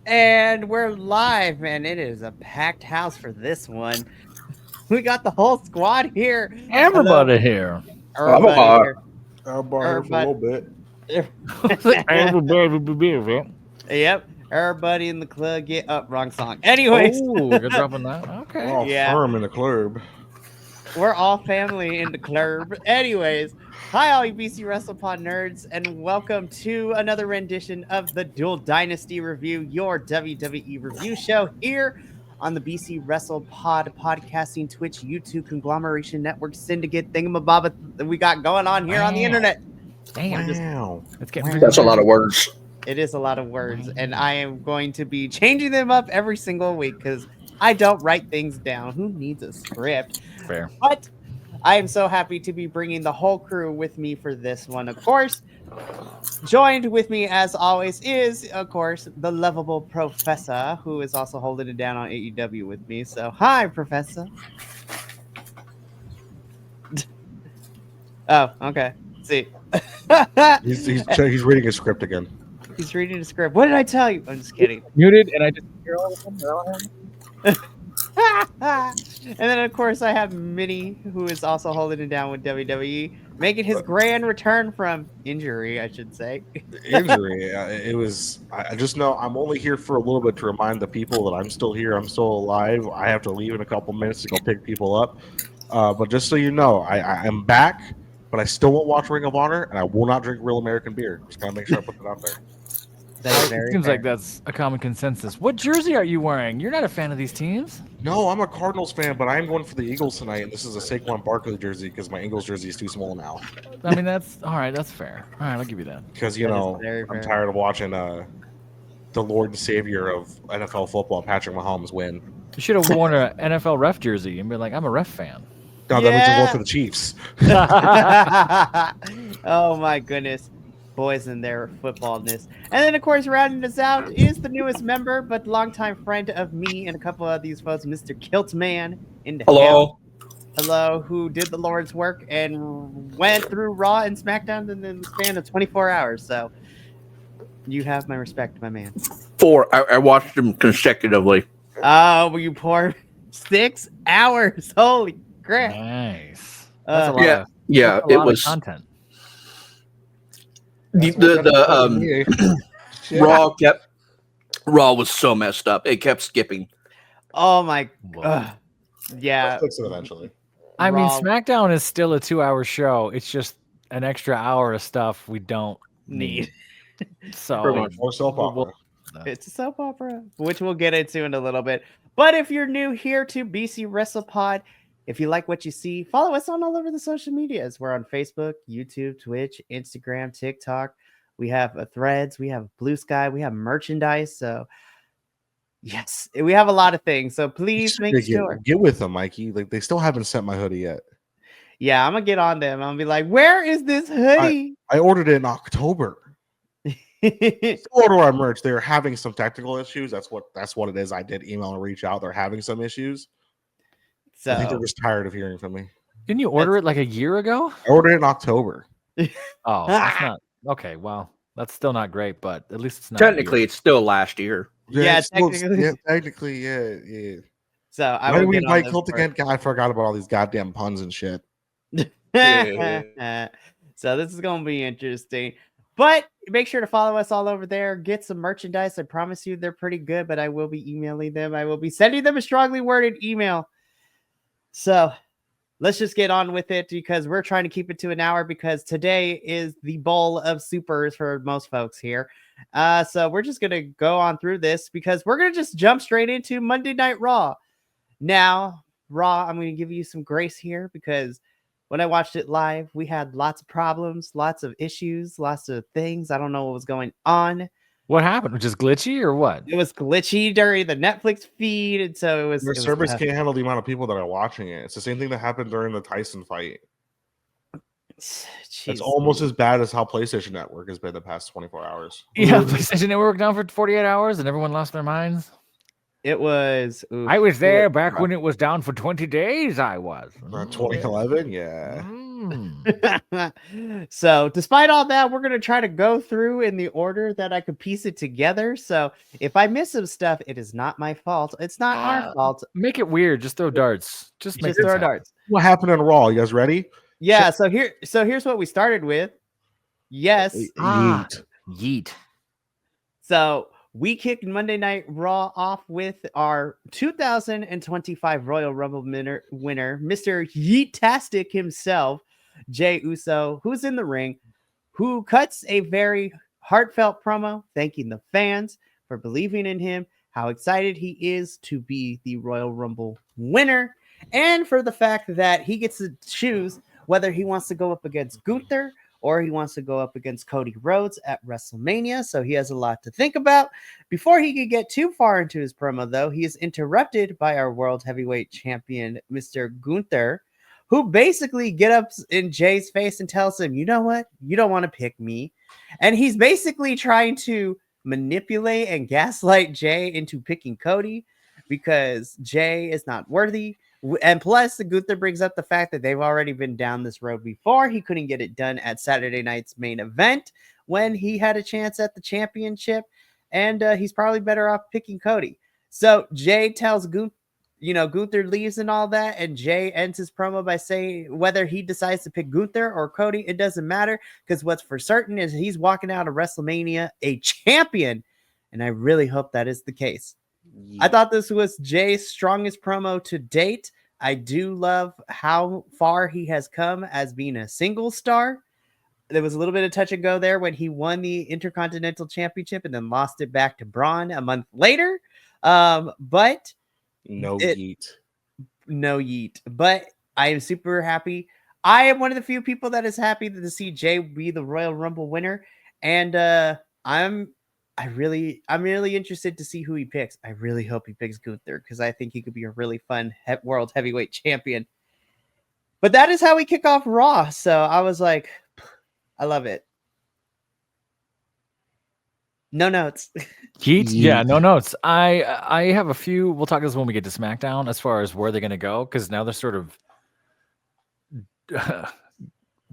And we're live, man. It is a packed house for this one. We got the whole squad here. Hello, Everybody here. everybody here. Everybody here for a Everybody. little bit. Everybody. Yep. Everybody in the club get up. Wrong song. Anyways, Oh, you're dropping that? We're Okay. all Yeah. firm in the club. we're all family in the club. Anyways, hi, all you BC WrestlePod nerds, and welcome to another rendition of the Dual Dynasty Review, your WWE review show here on the BC WrestlePod podcasting, Twitch, YouTube conglomeration network syndicate thingamabob that we got going on here on the internet. Damn. Wow. Let's get Wow. That's a lot of words. It is a lot of words, and I am going to be changing them up every single week because I don't write things down. Who needs a script? fair. But I am so happy to be bringing the whole crew with me for this one, of course. Joined with me, as always, is, of course, the lovable Professor, who is also holding it down on AEW with me. So, hi, Professor. Oh, okay. See. He's reading his script again. He's reading the script. What did I tell you? I'm just kidding. Muted, and I just hear all of them. They're all here. And then, of course, I have Minnie, who is also holding it down with WWE, making his grand return from injury, I should say. Injury. It was. I just know I'm only here for a little bit to remind the people that I'm still here. I'm still alive. I have to leave in a couple minutes to go pick people up. But just so you know, I'm back, but I still won't watch Ring of Honor, and I will not drink real American beer. Just gotta make sure I put that out there. That is It very seems fair. like that's a common consensus. What jersey are you wearing? You're not a fan of these teams. No, I'm a Cardinals fan, but I am going for the Eagles tonight, and this is a Saquon Barkley jersey because my Eagles jersey is too small now. I mean, that's all right. That's fair. All right, I'll give you that. Because That is very I'm fair. tired of watching the Lord and Savior of NFL football, Patrick Mahomes, win. You should have worn an NFL ref jersey and be like, I'm a ref fan. No, that means I Yeah. work for the Chiefs. Oh my goodness. Boys in their footballness. And then, of course, rounding us out is the newest member, but longtime friend of me and a couple of these folks, Mr. Kiltman in the Hello. Hello, who did the Lord's work and went through Raw and SmackDown in the span of 24 hours. So you have my respect, my man. 4. I watched them consecutively. Oh, you poor 6 hours. Holy crap. Nice. That's a lot Yeah, of, yeah. that's a It lot of was content. Raw was so messed up. It kept skipping. Oh my. Whoa. Yeah. I'll fix it eventually. I mean, Raw. SmackDown is still a 2-hour show. It's just an extra hour of stuff we don't need. So Pretty much. Or soap opera. It's a soap opera, which we'll get into in a little bit. But if you're new here to BC WrestlePod, if you like what you see, follow us on all over the social medias. We're on Facebook, YouTube, Twitch, Instagram, TikTok. We have Threads, we have Blue Sky, we have merchandise. So, yes, we have a lot of things. So please make sure. Get with them, Mikey. Like they still haven't sent my hoodie yet. Yeah, I'm gonna get on them. I'm gonna be like, where is this hoodie? I ordered it in October. Order our merch. They're having some technical issues. That's what it is. I did email and reach out. They're having some issues. I think they're So just tired of hearing from me. Didn't you order it like a year ago? I ordered it in October. Oh, that's not okay. Well, that's still not great, but at least it's not. Technically, it's still last year. Yeah, it's still- technically. yeah. so I Why will did we get on invite them Kilt for- again? God, I forgot about all these goddamn puns and shit. So this is going to be interesting. But make sure to follow us all over there. Get some merchandise. I promise you they're pretty good, but I will be emailing them. I will be sending them a strongly worded email. So let's just get on with it because we're trying to keep it to an hour because today is the bowl of supers for most folks here. So we're just going to go on through this because we're going to just jump straight into Monday Night Raw. Now, Raw, I'm going to give you some grace here because when I watched it live, we had lots of problems, lots of issues, lots of things. I don't know what was going on. What happened? Just glitchy or what? It was glitchy during the Netflix feed, and so it was. Their it was service tough. can't handle the amount of people that are watching it. It's the same thing that happened during the Tyson fight. It's Jeez. almost as bad as how PlayStation Network has been the past 24 hours. Yeah, PlayStation Network down for 48 hours and everyone lost their minds. It was. Oof. I was there back when it was down for 20 days. I was. 2011, yeah. So, despite all that, we're going to try to go through in the order that I could piece it together. So, if I miss some stuff, it is not my fault. It's not our fault. Make it weird. Just throw darts. Just make Just throw this happen. darts. What happened in Raw? You guys ready? Yeah. So here's what we started with. Yes. Yeet. Yeet. So we kicked Monday Night Raw off with our 2025 Royal Rumble winner, Mr. Yeetastic himself, Jey Uso, who's in the ring, who cuts a very heartfelt promo thanking the fans for believing in him, how excited he is to be the Royal Rumble winner, and for the fact that he gets to choose whether he wants to go up against Gunther or he wants to go up against Cody Rhodes at WrestleMania. So he has a lot to think about. Before he could get too far into his promo, though, he is interrupted by our World Heavyweight Champion, Mr. Gunther, who basically gets up in Jay's face and tells him, you know what? You don't want to pick me. And he's basically trying to manipulate and gaslight Jay into picking Cody because Jay is not worthy. And plus, the Gunther brings up the fact that they've already been down this road before. He couldn't get it done at Saturday night's main event when he had a chance at the championship. And he's probably better off picking Cody. So Jay tells Gunther, Gunther leaves and all that. And Jay ends his promo by saying whether he decides to pick Gunther or Cody, it doesn't matter. Because what's for certain is he's walking out of WrestleMania a champion. And I really hope that is the case. I thought this was Jay's strongest promo to date. I do love how far he has come as being a single star. There was a little bit of touch and go there when he won the Intercontinental Championship and then lost it back to Braun a month later. But no yeet. But I am super happy. I am one of the few people that is happy to see Jay be the Royal Rumble winner. And I'm really interested to see who he picks. I really hope he picks Gunther because I think he could be a really fun world heavyweight champion. But that is how we kick off Raw. So I was like, I love it. No notes. Yeet? Yeah, no notes. I have a few. We'll talk this when we get to SmackDown as far as where they're going to go because now they're sort of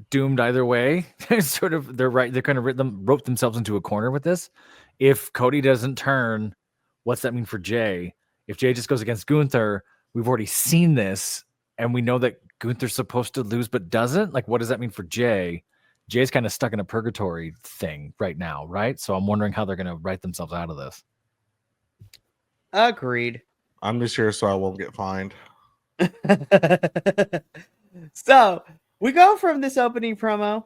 doomed either way. They're right. They're kind of rope themselves into a corner with this. If Cody doesn't turn, what's that mean for Jay? If Jay just goes against Gunther, we've already seen this, and we know that Gunther's supposed to lose but doesn't. Like, what does that mean for Jay? Jay's kind of stuck in a purgatory thing right now, right? So I'm wondering how they're going to write themselves out of this. Agreed. I'm just here so I won't get fined. So we go from this opening promo.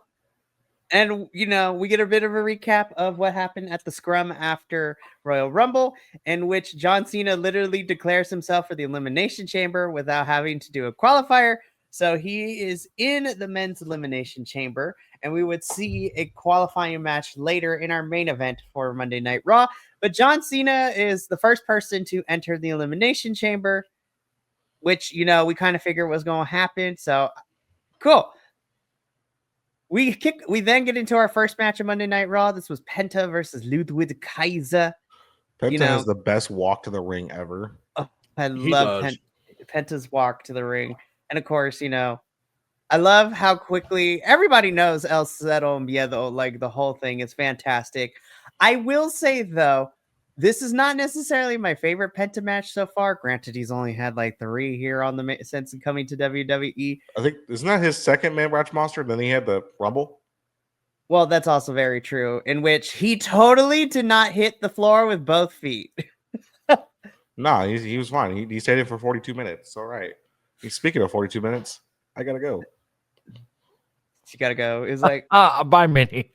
And, we get a bit of a recap of what happened at the scrum after Royal Rumble, in which John Cena literally declares himself for the Elimination Chamber without having to do a qualifier. So he is in the men's Elimination Chamber, and we would see a qualifying match later in our main event for Monday Night Raw. But John Cena is the first person to enter the Elimination Chamber, which, we kind of figure was going to happen. So, cool. We then get into our first match of Monday Night Raw. This was Penta versus Ludwig Kaiser. Penta has the best walk to the ring ever. Oh, I love Penta's walk to the ring. And of course, I love how quickly everybody knows El Cero Miedo, like the whole thing is fantastic. I will say, though, this is not necessarily my favorite Penta match so far. Granted, he's only had like 3 here on the since coming to WWE. I think isn't that his second man match monster? Then he had the Rumble. Well, that's also very true. In which he totally did not hit the floor with both feet. Nah, he was fine. He stayed in for 42 minutes. All right. Speaking of 42 minutes, I gotta go. You gotta go. It's like bye, Minnie.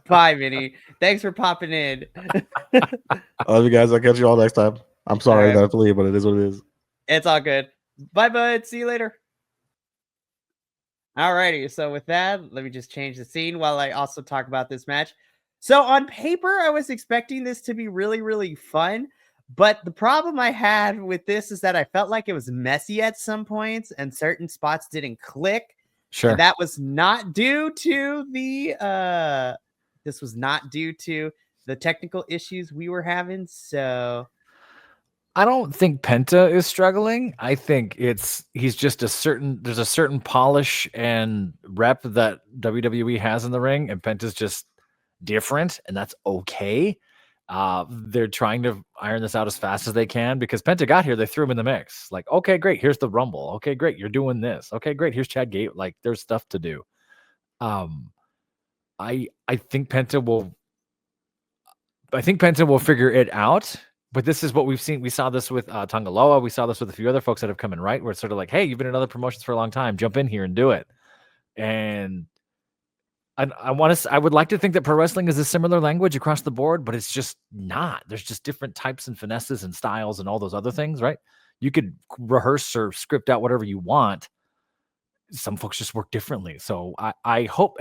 Bye, Minnie. Thanks for popping in. I love you guys. I'll catch you all next time. I'm sorry that I have to leave, but it is what it is. It's all good. Bye, bud. See you later. Alrighty. So with that, let me just change the scene while I also talk about this match. So on paper, I was expecting this to be really, really fun. But the problem I had with this is that I felt like it was messy at some points and certain spots didn't click. Sure. And that was not due to the technical issues we were having. So I don't think Penta is struggling. I think he's just there's a certain polish and rep that WWE has in the ring, and Penta's just different, and that's okay. They're trying to iron this out as fast as they can because Penta got here, they threw him in the mix. Like, okay, great, here's the Rumble. Okay, great, you're doing this. Okay, great, here's Chad Gate. Like, there's stuff to do. I think Penta will figure it out. But this is what we've seen. We saw this with Tangaloa. We saw this with a few other folks that have come in, right? Where it's sort of like, hey, you've been in other promotions for a long time. Jump in here and do it. And I would like to think that pro wrestling is a similar language across the board, but it's just not. There's just different types and finesses and styles and all those other things, right? You could rehearse or script out whatever you want. Some folks just work differently. So I hope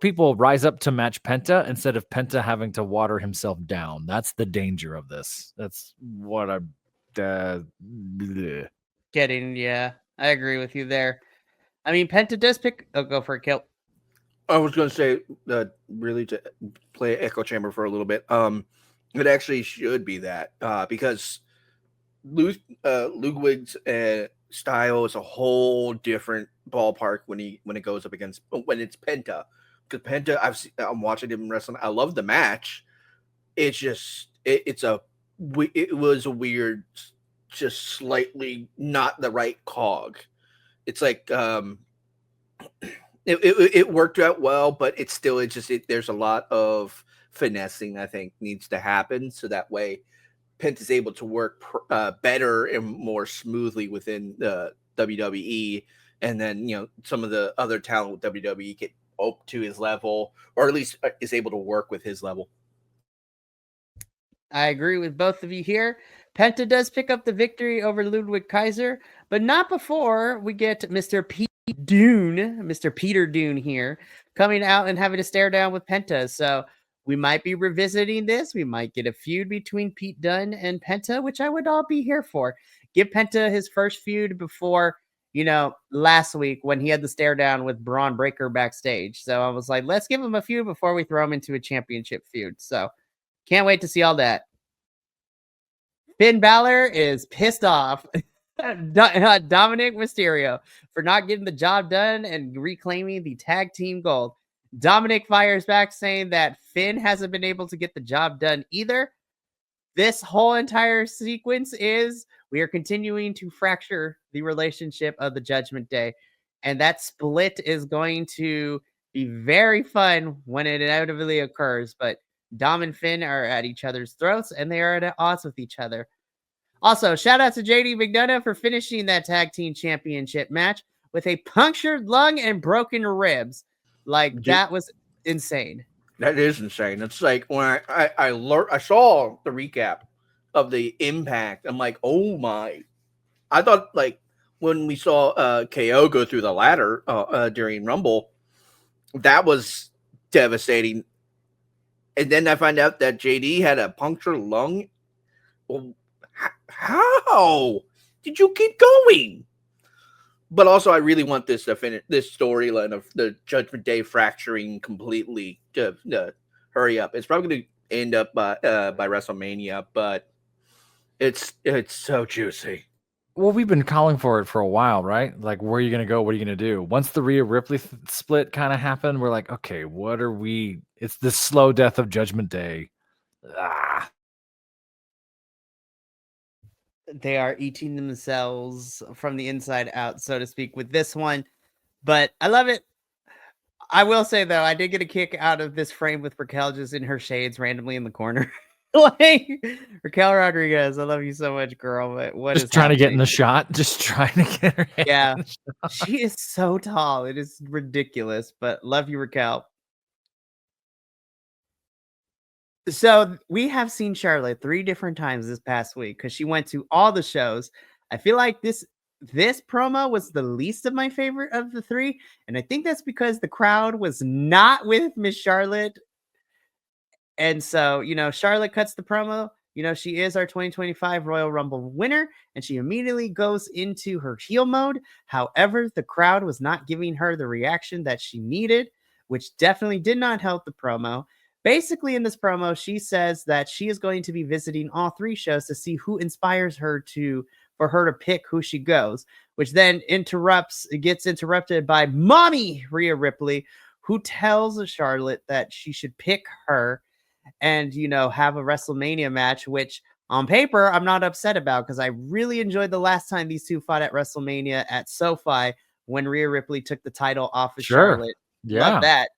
people rise up to match Penta instead of Penta having to water himself down. That's the danger of this. That's what I'm getting. Yeah, I agree with you there. I mean, Penta does pick. Oh, go for it, Kill. I was going to say really to play echo chamber for a little bit. It actually should be that because Ludwig's style is a whole different ballpark when it goes up against when it's Penta. Because Penta, I'm watching him wrestling. I love the match. It's just it was a weird, just slightly not the right cog. It's like it worked out well, but there's a lot of finessing I think needs to happen so that way Penta's able to work better and more smoothly within the WWE, and then some of the other talent with WWE get up to his level, or at least is able to work with his level. I agree with both of you here. Penta does pick up the victory over Ludwig Kaiser, but not before we get Mr. Peter Dune here, coming out and having to stare down with Penta. So we might be revisiting this. We might get a feud between Pete Dunne and Penta, which I would all be here for. Give Penta his first feud before, last week when he had the stare down with Braun Breaker backstage. So I was like, let's give him a feud before we throw him into a championship feud. So can't wait to see all that. Finn Balor is pissed off Dominic Mysterio for not getting the job done and reclaiming the tag team gold. Dominic fires back saying that Finn hasn't been able to get the job done either. This whole entire sequence is we are continuing to fracture the relationship of the Judgment Day. And that split is going to be very fun when it inevitably occurs. But Dom and Finn are at each other's throats and they are at odds with each other. Also, shout out to JD McDonough for finishing that tag team championship match with a punctured lung and broken ribs. That was insane. That is insane. It's like when I saw the recap of the Impact, I'm like, oh my. I thought like when we saw KO go through the ladder during Rumble, that was devastating. And then I find out that JD had a punctured lung. Well, how did you keep going? But also, I really want this to finish this storyline of the Judgment Day fracturing completely to hurry up. It's probably going to end up by WrestleMania, but it's so juicy. Well, we've been calling for it for a while, right? Like, where are you going to go? What are you going to do? Once the Rhea Ripley split kind of happened, we're like, okay, what are we? It's the slow death of Judgment Day. They are eating themselves from the inside out, so to speak, with this one. But I love it. I will say, though, I did get a kick out of this frame with Raquel just in her shades randomly in the corner. Raquel Rodriguez, I love you so much, girl. But what just is trying happening? to get in the shot? Just trying to get her. Yeah, she is so tall. It is ridiculous, but love you, Raquel. So we have seen Charlotte 3 different times this past week because she went to all the shows. I feel like this promo was the least of my favorite of the 3. And I think that's because the crowd was not with Miss Charlotte. And so, Charlotte cuts the promo. She is our 2025 Royal Rumble winner, and she immediately goes into her heel mode. However, the crowd was not giving her the reaction that she needed, which definitely did not help the promo. Basically, in this promo, she says that she is going to be visiting all 3 shows to see who inspires her for her to pick who she goes, which then gets interrupted by mommy Rhea Ripley, who tells Charlotte that she should pick her and, have a WrestleMania match, which on paper, I'm not upset about because I really enjoyed the last time these two fought at WrestleMania at SoFi when Rhea Ripley took the title off of Sure. Charlotte. Yeah. Love that.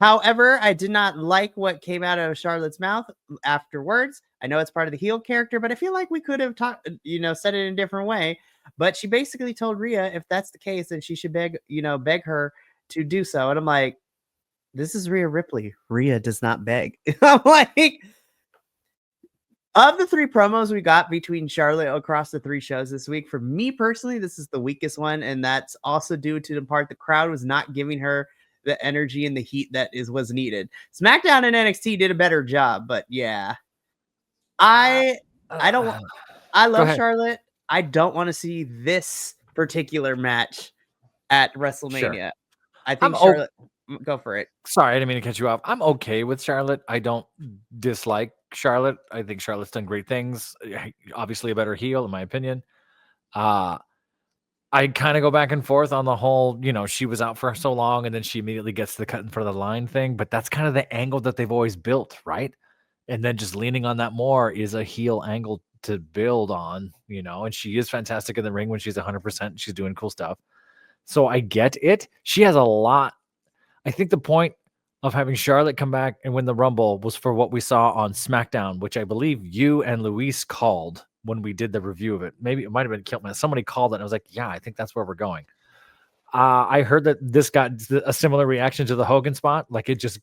However, I did not like what came out of Charlotte's mouth afterwards. I know it's part of the heel character, but I feel like we could have said it in a different way. But she basically told Rhea if that's the case, then she should beg her to do so. And I'm like, this is Rhea Ripley. Rhea does not beg. I'm like, of the 3 promos we got between Charlotte across the 3 shows this week, for me personally, this is the weakest one. And that's also due to the part the crowd was not giving her the energy and the heat that was needed. SmackDown and NXT did a better job, but yeah. I love ahead. Charlotte. I don't want to see this particular match at WrestleMania. I think Charlotte, go for it. Sorry, I didn't mean to cut you off. I'm okay with Charlotte. I don't dislike Charlotte. I think Charlotte's done great things. Obviously a better heel, in my opinion. I kind of go back and forth on the whole, she was out for so long and then she immediately gets the cut in front of the line thing. But that's kind of the angle that they've always built, right? And then just leaning on that more is a heel angle to build on, and she is fantastic in the ring when she's 100%. She's doing cool stuff. So I get it. She has a lot. I think the point of having Charlotte come back and win the Rumble was for what we saw on SmackDown, which I believe you and Luis called when we did the review of it. Maybe it might have been Kiltman. Somebody called it and I was like, yeah, I think that's where we're going. I heard that this got a similar reaction to the Hogan spot. Like it just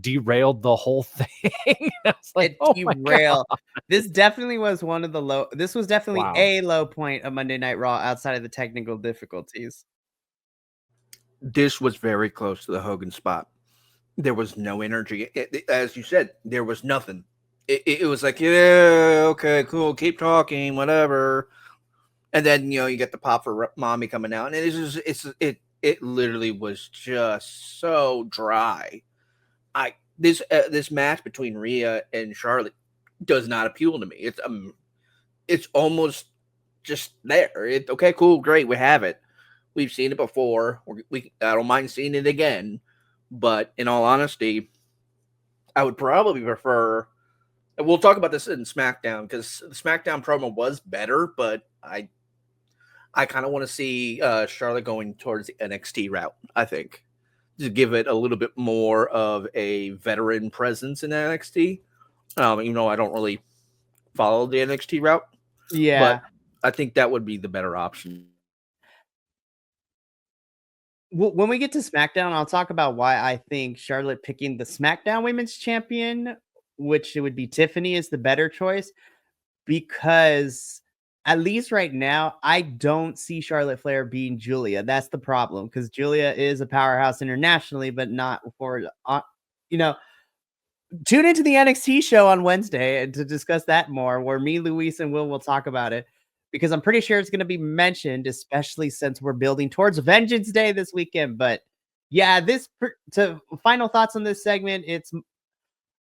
derailed the whole thing. I was like, derailed. This definitely was one of the low. This was definitely a low point of Monday Night Raw outside of the technical difficulties. This was very close to the Hogan spot. There was no energy. As you said, there was nothing. It was like, yeah, okay, cool, keep talking, whatever. And then you get the pop for mommy coming out, and it literally was just so dry. This match between Rhea and Charlotte does not appeal to me. It's almost just there. Okay, cool, great, we have it. We've seen it before. I don't mind seeing it again. But in all honesty, I would probably prefer. And we'll talk about this in SmackDown because the SmackDown promo was better, but I kind of want to see Charlotte going towards the NXT route. I think to give it a little bit more of a veteran presence in NXT. I don't really follow the NXT route. Yeah, but I think that would be the better option. When we get to SmackDown, I'll talk about why I think Charlotte picking the SmackDown Women's Champion, which it would be Tiffany, is the better choice. Because at least right now, I don't see Charlotte Flair being Julia. That's the problem, because Julia is a powerhouse internationally, but not for, tune into the NXT show on Wednesday and to discuss that more, where me, Luis, and Will talk about it. Because I'm pretty sure it's going to be mentioned, especially since we're building towards Vengeance Day this weekend. But yeah, to final thoughts on this segment.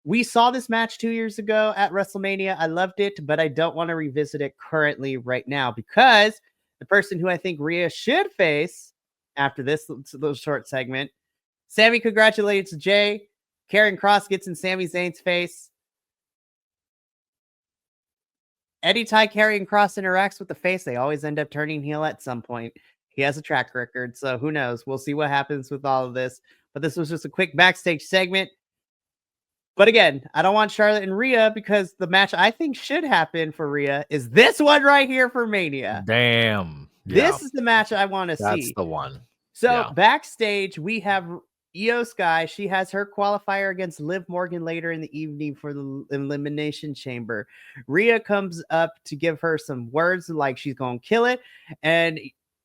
We saw this match 2 years ago at WrestleMania. I loved it, but I don't want to revisit it currently right now because the person who I think Rhea should face after this little short segment, Sammy congratulates Jay. Karrion Kross gets in Sami Zayn's face. Anytime Karrion Kross interacts with the face, they always end up turning heel at some point. He has a track record, so who knows? We'll see what happens with all of this. But this was just a quick backstage segment. But again, I don't want Charlotte and Rhea because the match I think should happen for Rhea is this one right here for Mania. Damn. Yeah. This is the match I want to see. That's the one. So backstage, we have Io Sky. She has her qualifier against Liv Morgan later in the evening for the Elimination Chamber. Rhea comes up to give her some words like she's going to kill it. And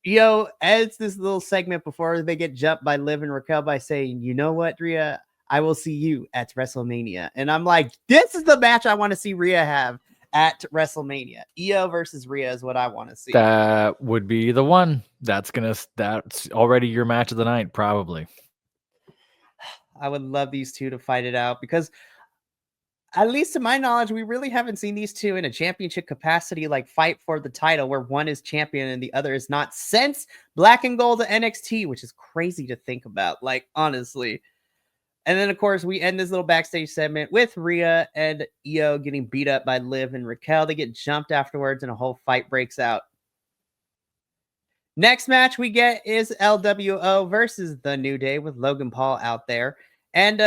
Io ends this little segment before they get jumped by Liv and Raquel by saying, you know what, Rhea? I will see you at WrestleMania. And I'm like, this is the match I want to see Rhea have at WrestleMania. Io versus Rhea is what I want to see. That would be the one. That's already your match of the night, probably. I would love these two to fight it out because, at least to my knowledge, we really haven't seen these two in a championship capacity, like fight for the title where one is champion and the other is not, since Black and Gold to NXT, which is crazy to think about, like, honestly. And then, of course, we end this little backstage segment with Rhea and Io getting beat up by Liv and Raquel. They get jumped afterwards and a whole fight breaks out. Next match we get is LWO versus the New Day with Logan Paul out there. And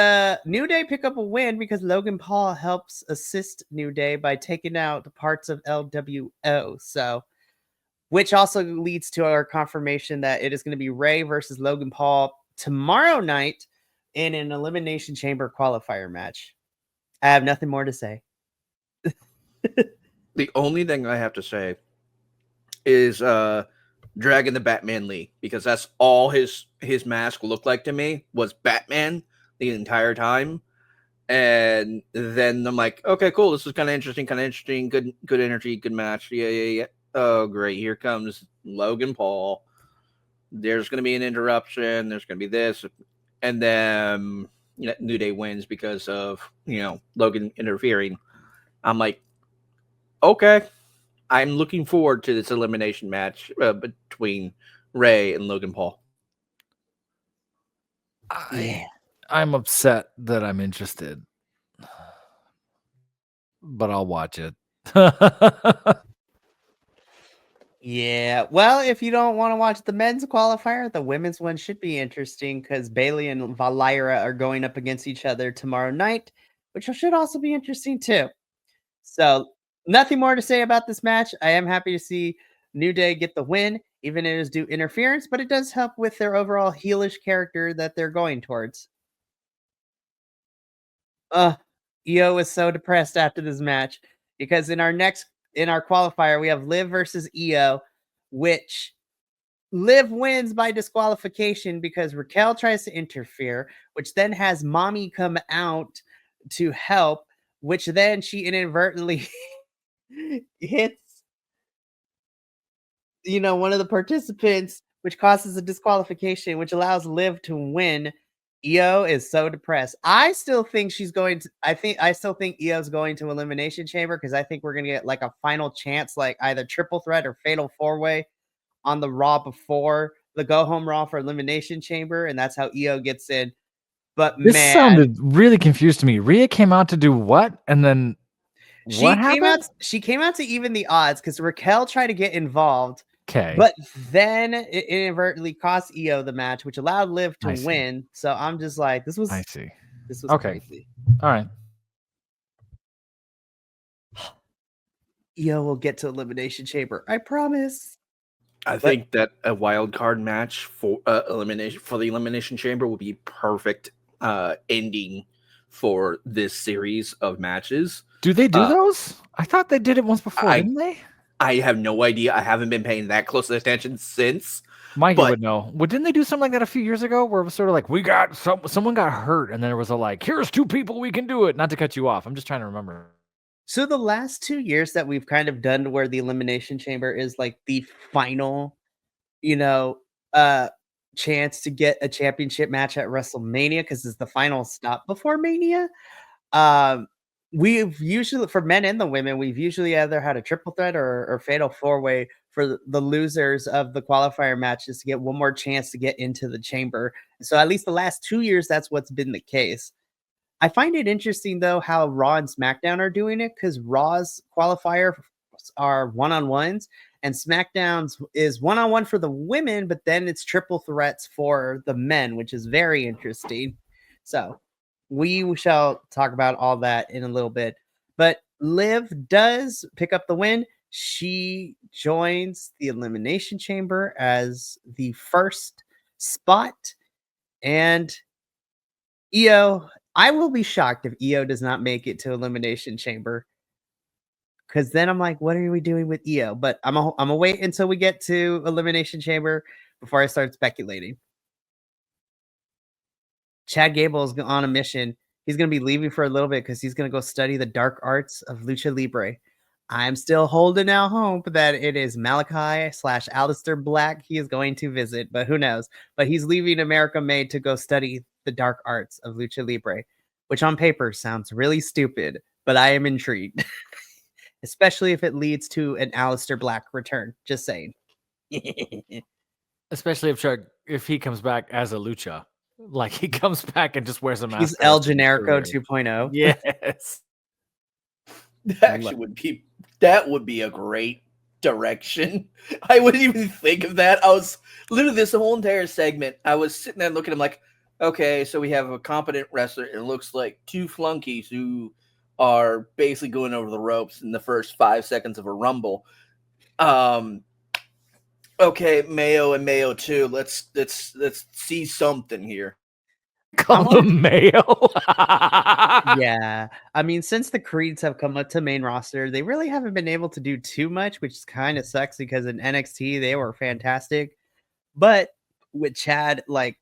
New Day pick up a win because Logan Paul helps assist New Day by taking out the parts of LWO. So, which also leads to our confirmation that it is going to be Ray versus Logan Paul tomorrow night in an Elimination Chamber qualifier match. I have nothing more to say. The only thing I have to say is Dragon the Batman Lee, because that's all his mask looked like to me, was Batman the entire time. And then I'm like, okay, cool, this is kind of interesting, good energy, good match. Yeah. Oh, great, here comes Logan Paul. There's going to be an interruption. There's going to be this. And then New Day wins because of, Logan interfering. I'm like, okay, I'm looking forward to this elimination match between Ray and Logan Paul. I'm upset that I'm interested, but I'll watch it. Yeah, well, if you don't want to watch the men's qualifier, the women's one should be interesting because Bailey and Valera are going up against each other tomorrow night, which should also be interesting too. So, nothing more to say about this match. I am happy to see New Day get the win, even if it is due interference, but it does help with their overall heelish character that they're going towards. Io is so depressed after this match because in our qualifier, we have Liv versus Io, which Liv wins by disqualification because Raquel tries to interfere, which then has Mommy come out to help, which then she inadvertently hits, one of the participants, which causes a disqualification, which allows Liv to win. Io is so depressed. I still think I still think Io's going to Elimination Chamber because I think we're going to get like a final chance, like either triple threat or fatal 4-way on the Raw before the go home Raw for Elimination Chamber. And that's how Io gets in. But this sounded really confused to me. Rhea came out to do what? And then what happened? She came out to even the odds because Raquel tried to get involved. Okay. But then it inadvertently cost Io the match, which allowed Liv to win. So I'm just like, this was okay. crazy. All right. Io will get to Elimination Chamber. I promise. I think that a wild card match for the Elimination Chamber would be perfect ending for this series of matches. Do they do those? I thought they did it once before, didn't they? I have no idea. I haven't been paying that close attention since. Mikey would know. Well, didn't they do something like that a few years ago where it was sort of like, someone got hurt and then there was here's 2 people we can do it. Not to cut you off. I'm just trying to remember. So the last 2 years that we've kind of done where the Elimination Chamber is like the final, chance to get a championship match at WrestleMania because it's the final stop before Mania. We've usually, for men and the women, we've usually either had a triple threat or fatal 4-way for the losers of the qualifier matches to get one more chance to get into the chamber. So at least the last 2 years, that's what's been the case. I find it interesting, though, how Raw and SmackDown are doing it because Raw's qualifier are one-on-ones and SmackDown's is one-on-one for the women, but then it's triple threats for the men, which is very interesting. So we shall talk about all that in a little bit. But Liv does pick up the win. She joins the Elimination Chamber as the first spot. And Io, I will be shocked if Io does not make it to Elimination Chamber. Because then I'm like, what are we doing with Io? But I'm gonna wait until we get to Elimination Chamber before I start speculating. Chad Gable is on a mission. He's going to be leaving for a little bit because he's going to go study the dark arts of Lucha Libre. I'm still holding out hope that it is Malachi / Aleister Black he is going to visit, but who knows? But he's leaving America Made to go study the dark arts of lucha libre, which on paper sounds really stupid, but I am intrigued. Especially if it leads to an Aleister Black return. Just saying. Especially if he comes back as a lucha, like he comes back and just wears a mask. He's El Generico 2.0. Yes, That would be a great direction. I wouldn't even think of that. I was literally this whole entire segment. I was sitting there looking at him like, okay, so we have a competent wrestler. It looks like two flunkies who are basically going over the ropes in the first 5 seconds of a rumble. Okay, Mayo and Mayo 2. Let's see something here. call him Mayo. Yeah. I mean, since the Creeds have come up to main roster, they really haven't been able to do too much, which kind of sucks because in NXT they were fantastic. But with Chad like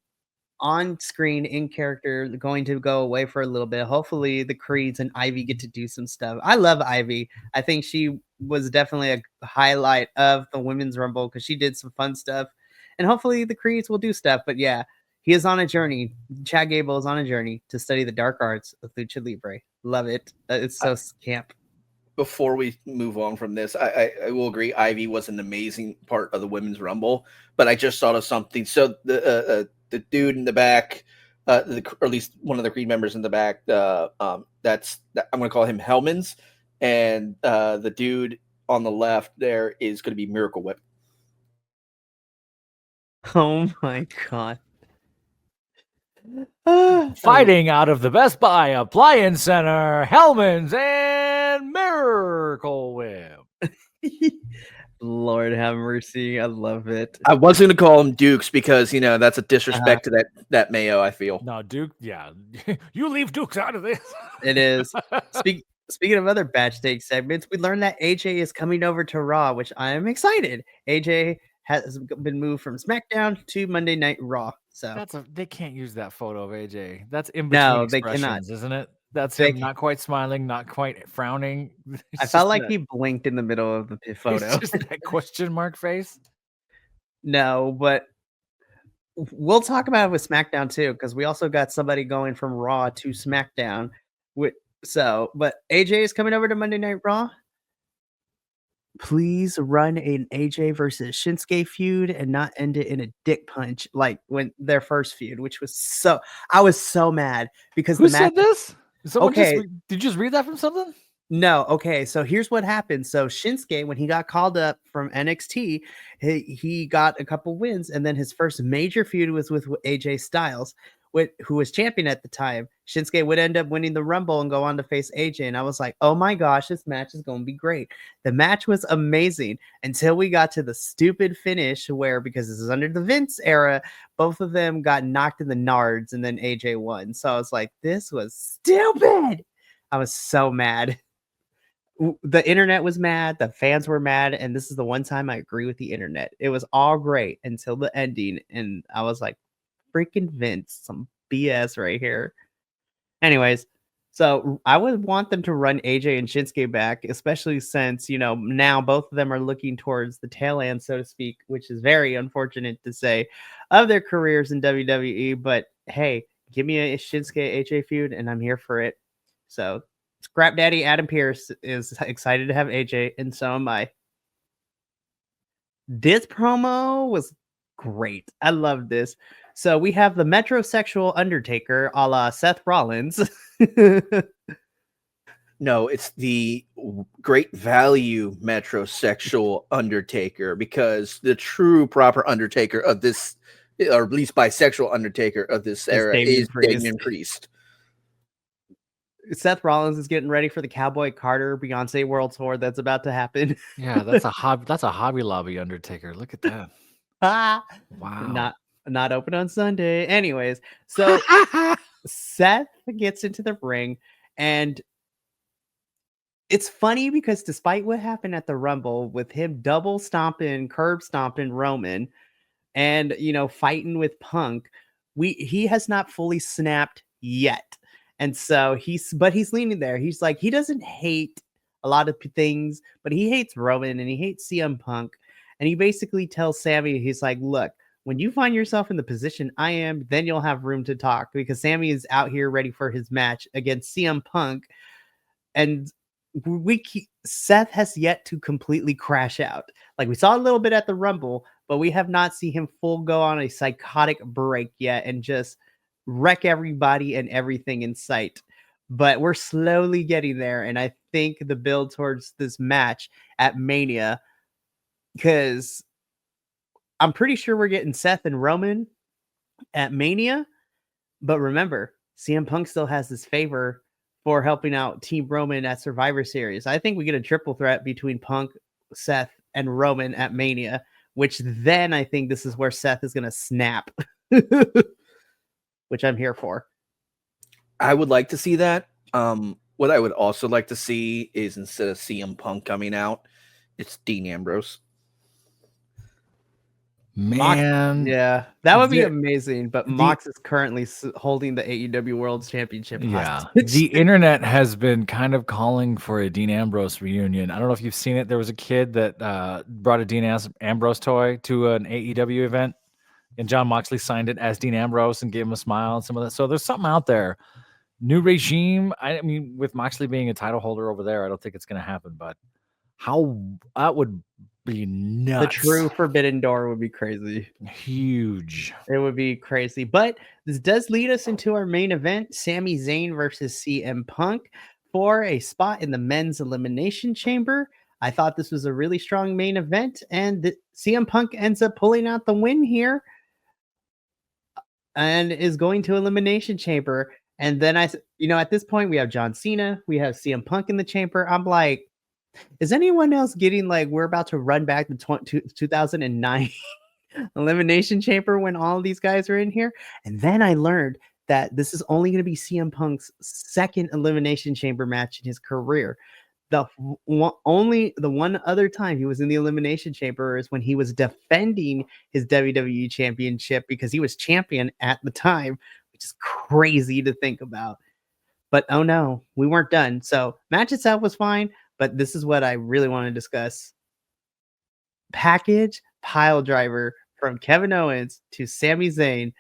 on screen in character going to go away for a little bit, hopefully the Creeds and Ivy get to do some stuff. I love Ivy. I think she was definitely a highlight of the Women's Rumble because she did some fun stuff, and hopefully the Creeds will do stuff. But yeah, he is on a journey. Chad Gable is on a journey to study the dark arts of lucha libre. Love it. It's so camp. Before we move on from this, I will agree Ivy was an amazing part of the Women's Rumble, but I just thought of something. So the dude in the back, or at least one of the Creed members in the back, I'm going to call him Hellman's, and the dude on the left there is going to be Miracle Whip. Oh my god. Fighting out of the Best Buy Appliance Center, Hellman's and Miracle Whip. Lord have mercy. I love it. I was going to call him Dukes because, that's a disrespect to that Mayo, I feel. No, Duke, yeah. You leave Dukes out of this. It is. Speaking of other backstage segments, we learned that AJ is coming over to Raw, which I am excited. AJ has been moved from SmackDown to Monday Night Raw. So they can't use that photo of AJ. That's in between No, they expressions, cannot. isn't it? That's him not quite smiling, not quite frowning. I felt like he blinked in the middle of the photo. It's just that question mark face. No, but we'll talk about it with SmackDown too, because we also got somebody going from Raw to SmackDown. But AJ is coming over to Monday Night Raw. Please run an AJ versus Shinsuke feud and not end it in a dick punch like when their first feud, which was I was so mad because Who said this? Okay. Did you just read that from something? No, okay. So here's what happened. So Shinsuke, when he got called up from NXT, he got a couple wins, and then his first major feud was with AJ Styles, who was champion at the time. Shinsuke would end up winning the Rumble and go on to face AJ, and I was like, oh my gosh, this match is going to be great. The match was amazing until we got to the stupid finish where, because this is under the Vince era, both of them got knocked in the nards, and then AJ won. So I was like, this was stupid. I was so mad. The internet was mad, the fans were mad, and this is the one time I agree with the internet. It was all great until the ending, and I was like, freaking Vince, some BS right here. Anyways, so I would want them to run AJ and Shinsuke back, especially since, now both of them are looking towards the tail end, so to speak, which is very unfortunate to say, of their careers in WWE. But hey, give me a Shinsuke AJ feud, and I'm here for it. So Scrap Daddy Adam Pearce is excited to have AJ, and so am I. This promo was great. I love this. So we have the metrosexual Undertaker a la Seth Rollins. No, it's the great value metrosexual Undertaker, because the true proper Undertaker of this, or at least bisexual Undertaker of this era, is Damian Priest. Seth Rollins is getting ready for the Cowboy Carter Beyonce World Tour that's about to happen. Yeah, that's a Hobby Lobby Undertaker. Look at that. Wow. Not open on Sunday. Anyways, so Seth gets into the ring, and it's funny because despite what happened at the Rumble with him double stomping, curb stomping Roman, and fighting with Punk, he has not fully snapped yet. And so he's leaning there. He's like, he doesn't hate a lot of things, but he hates Roman and he hates CM Punk. And he basically tells Sammy, he's like, look, when you find yourself in the position I am, then you'll have room to talk because Sammy is out here ready for his match against CM Punk. And Seth has yet to completely crash out. Like we saw a little bit at the Rumble, but we have not seen him full go on a psychotic break yet and just wreck everybody and everything in sight. But we're slowly getting there, and I think the build towards this match at Mania, because I'm pretty sure we're getting Seth and Roman at Mania. But remember, CM Punk still has this favor for helping out Team Roman at Survivor Series. I think we get a triple threat between Punk, Seth, and Roman at Mania, which then I think this is where Seth is going to snap, which I'm here for. I would like to see that. What I would also like to see is instead of CM Punk coming out, it's Dean Ambrose. Man, yeah, that would be amazing. But Mox is currently holding the AEW World Championship. Yeah, the internet has been kind of calling for a Dean Ambrose reunion. I don't know if you've seen it. There was a kid that brought a Dean Ambrose toy to an AEW event, and John Moxley signed it as Dean Ambrose and gave him a smile and some of that. So there's something out there. New regime. I mean, with Moxley being a title holder over there, I don't think it's going to happen. But how that would be nuts. The true Forbidden Door would be crazy. Huge. It would be crazy. But this does lead us into our main event, Sami Zayn versus CM Punk for a spot in the men's elimination chamber. I thought this was a really strong main event, and CM Punk ends up pulling out the win here and is going to elimination chamber. And then at this point we have John Cena, we have CM Punk in the chamber. I'm like, is anyone else getting like we're about to run back to 2009 elimination chamber when all of these guys are in here? And then I learned that this is only going to be CM Punk's second elimination chamber match in his career. The one other time he was in the elimination chamber is when he was defending his WWE championship because he was champion at the time, which is crazy to think about. But oh no, we weren't done. So match itself was fine. But this is what I really want to discuss. Package pile driver from Kevin Owens to Sami Zayn.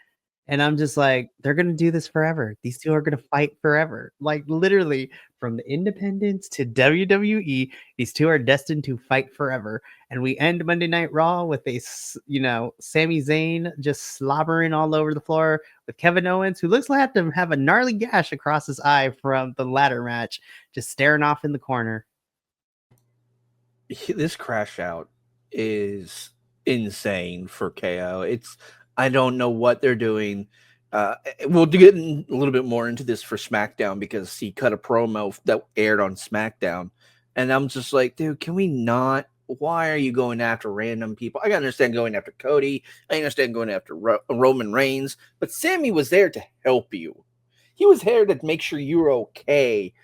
And I'm just like, they're going to do this forever. These two are going to fight forever. Like literally from the independents to WWE, these two are destined to fight forever. And we end Monday Night Raw with Sami Zayn just slobbering all over the floor with Kevin Owens, who looks like to have a gnarly gash across his eye from the ladder match, just staring off in the corner. This crash out is insane for KO. I don't know what they're doing. We'll get a little bit more into this for SmackDown because he cut a promo that aired on SmackDown. And I'm just like, dude, can we not? Why are you going after random people? I understand going after Cody. I understand going after Roman Reigns. But Sammy was there to help you. He was there to make sure you were okay.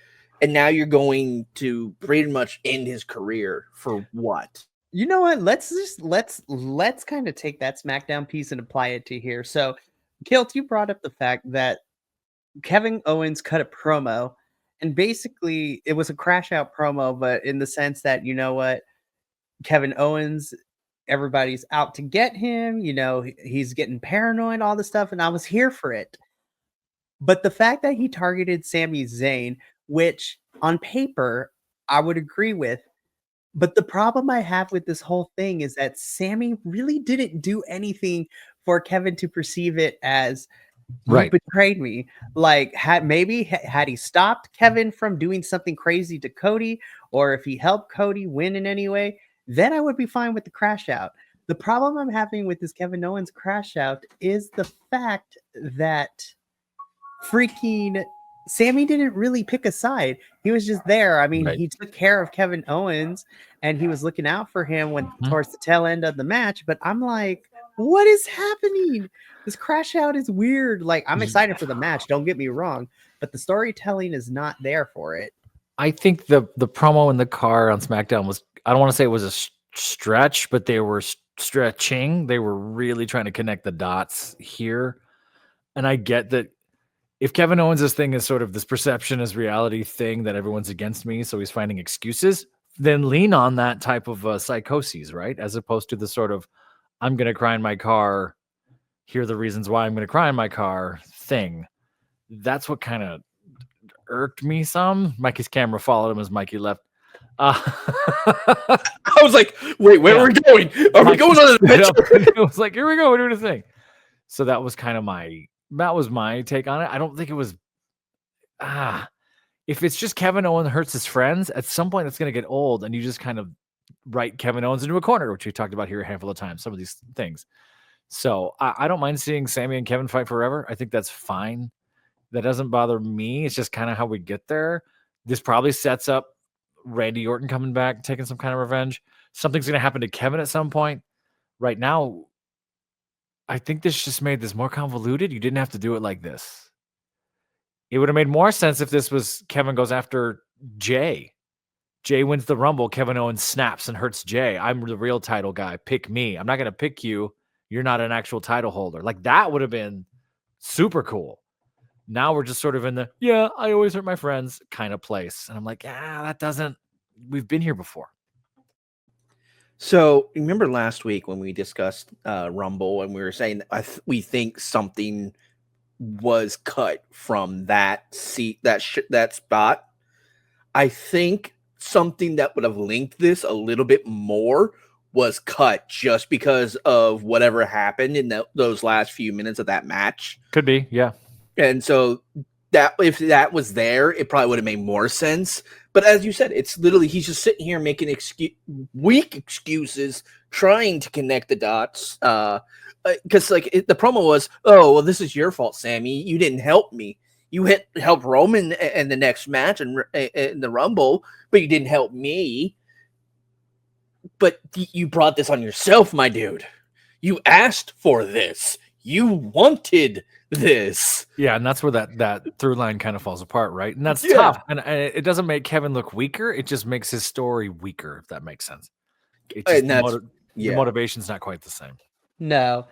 And now you're going to pretty much end his career for what? You know what? Let's kind of take that SmackDown piece and apply it to here. So, Kilt, you brought up the fact that Kevin Owens cut a promo, and basically it was a crash out promo, but in the sense that, you know what, Kevin Owens, everybody's out to get him. He's getting paranoid, all this stuff, and I was here for it. But the fact that he targeted Sami Zayn, which on paper I would agree with, but the problem I have with this whole thing is that Sammy really didn't do anything for Kevin to perceive it as you betrayed me. Like had he stopped Kevin from doing something crazy to Cody, or if he helped Cody win in any way, then I would be fine with the crash out. The problem I'm having with this Kevin Owens crash out is the fact that freaking Sammy didn't really pick a side. He was just there. I mean, he took care of Kevin Owens and he was looking out for him towards the tail end of the match. But I'm like, what is happening? This crash out is weird. Like, I'm excited for the match. Don't get me wrong. But the storytelling is not there for it. I think the promo in the car on SmackDown was, I don't want to say it was a stretch, but they were stretching. They were really trying to connect the dots here. And I get that if Kevin Owens' thing is sort of this perception as reality thing that everyone's against me, so he's finding excuses, then lean on that type of psychoses, right? As opposed to the sort of, I'm going to cry in my car here are the reasons why I'm going to cry in my car thing. That's what kind of irked me some. Mikey's camera followed him as Mikey left. I was like, wait, where are we going? Are we going on an adventure? It was like, here we go, we're doing a thing. So that was kind of my take on it. I don't think it was if it's just Kevin Owens hurts his friends, at some point it's going to get old, and you just kind of write Kevin Owens into a corner, which we talked about here a handful of times, some of these things. So I don't mind seeing Sammy and Kevin fight forever. I think that's fine. That doesn't bother me. It's just kind of how we get there. This probably sets up Randy Orton coming back, taking some kind of revenge. Something's going to happen to Kevin at some point. Right now, I think this just made this more convoluted. You didn't have to do it like this. It would have made more sense if this was Kevin goes after Jay. Jay wins the Rumble. Kevin Owens snaps and hurts Jay. I'm the real title guy. Pick me. I'm not going to pick you. You're not an actual title holder. Like, that would have been super cool. Now we're just sort of in the, yeah, I always hurt my friends kind of place. And I'm like, that doesn't, we've been here before. So remember last week when we discussed Rumble and we were saying we think something was cut from that seat, that spot. I think something that would have linked this a little bit more was cut just because of whatever happened in those last few minutes of that match. Could be, yeah. And so that if that was there, it probably would have made more sense. But as you said, it's literally he's just sitting here making weak excuses, trying to connect the dots. Because the promo was, oh, well, this is your fault, Sammy. You didn't help me. You helped Roman in the next match and in the Rumble, but you didn't help me. But you brought this on yourself, my dude. You asked for this. You wanted this. Yeah, and that's where that through line kind of falls apart, right? And that's tough. And it doesn't make Kevin look weaker. It just makes his story weaker, if that makes sense. The motivation's not quite the same. No.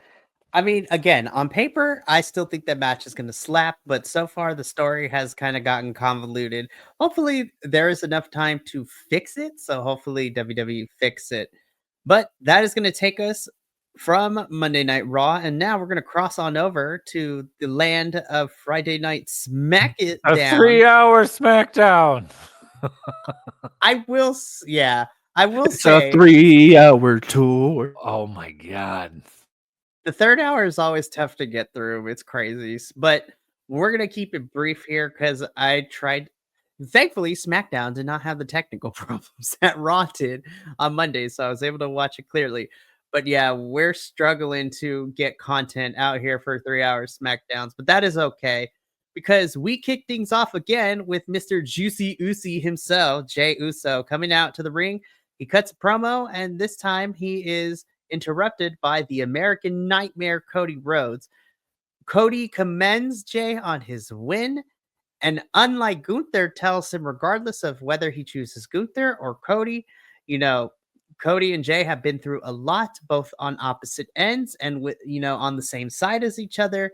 I mean, again, on paper, I still think that match is going to slap, but so far the story has kind of gotten convoluted. Hopefully there is enough time to fix it, so hopefully WWE fix it. But that is going to take us from Monday Night Raw, and now we're going to cross on over to the land of Friday Night SmackDown. A 3-hour SmackDown. I will say, it's a 3-hour tour. Oh my God. The third hour is always tough to get through. It's crazy. But we're going to keep it brief here because I tried. Thankfully, SmackDown did not have the technical problems that Raw did on Monday, so I was able to watch it clearly. But yeah, we're struggling to get content out here for 3-hour SmackDowns, but that is okay because we kick things off again with Mr. Juicy Usi himself, Jey Uso, coming out to the ring. He cuts a promo, and this time he is interrupted by the American Nightmare, Cody Rhodes. Cody commends Jey on his win, and unlike Gunther, tells him regardless of whether he chooses Gunther or Cody, Cody and Jey have been through a lot, both on opposite ends and with, on the same side as each other.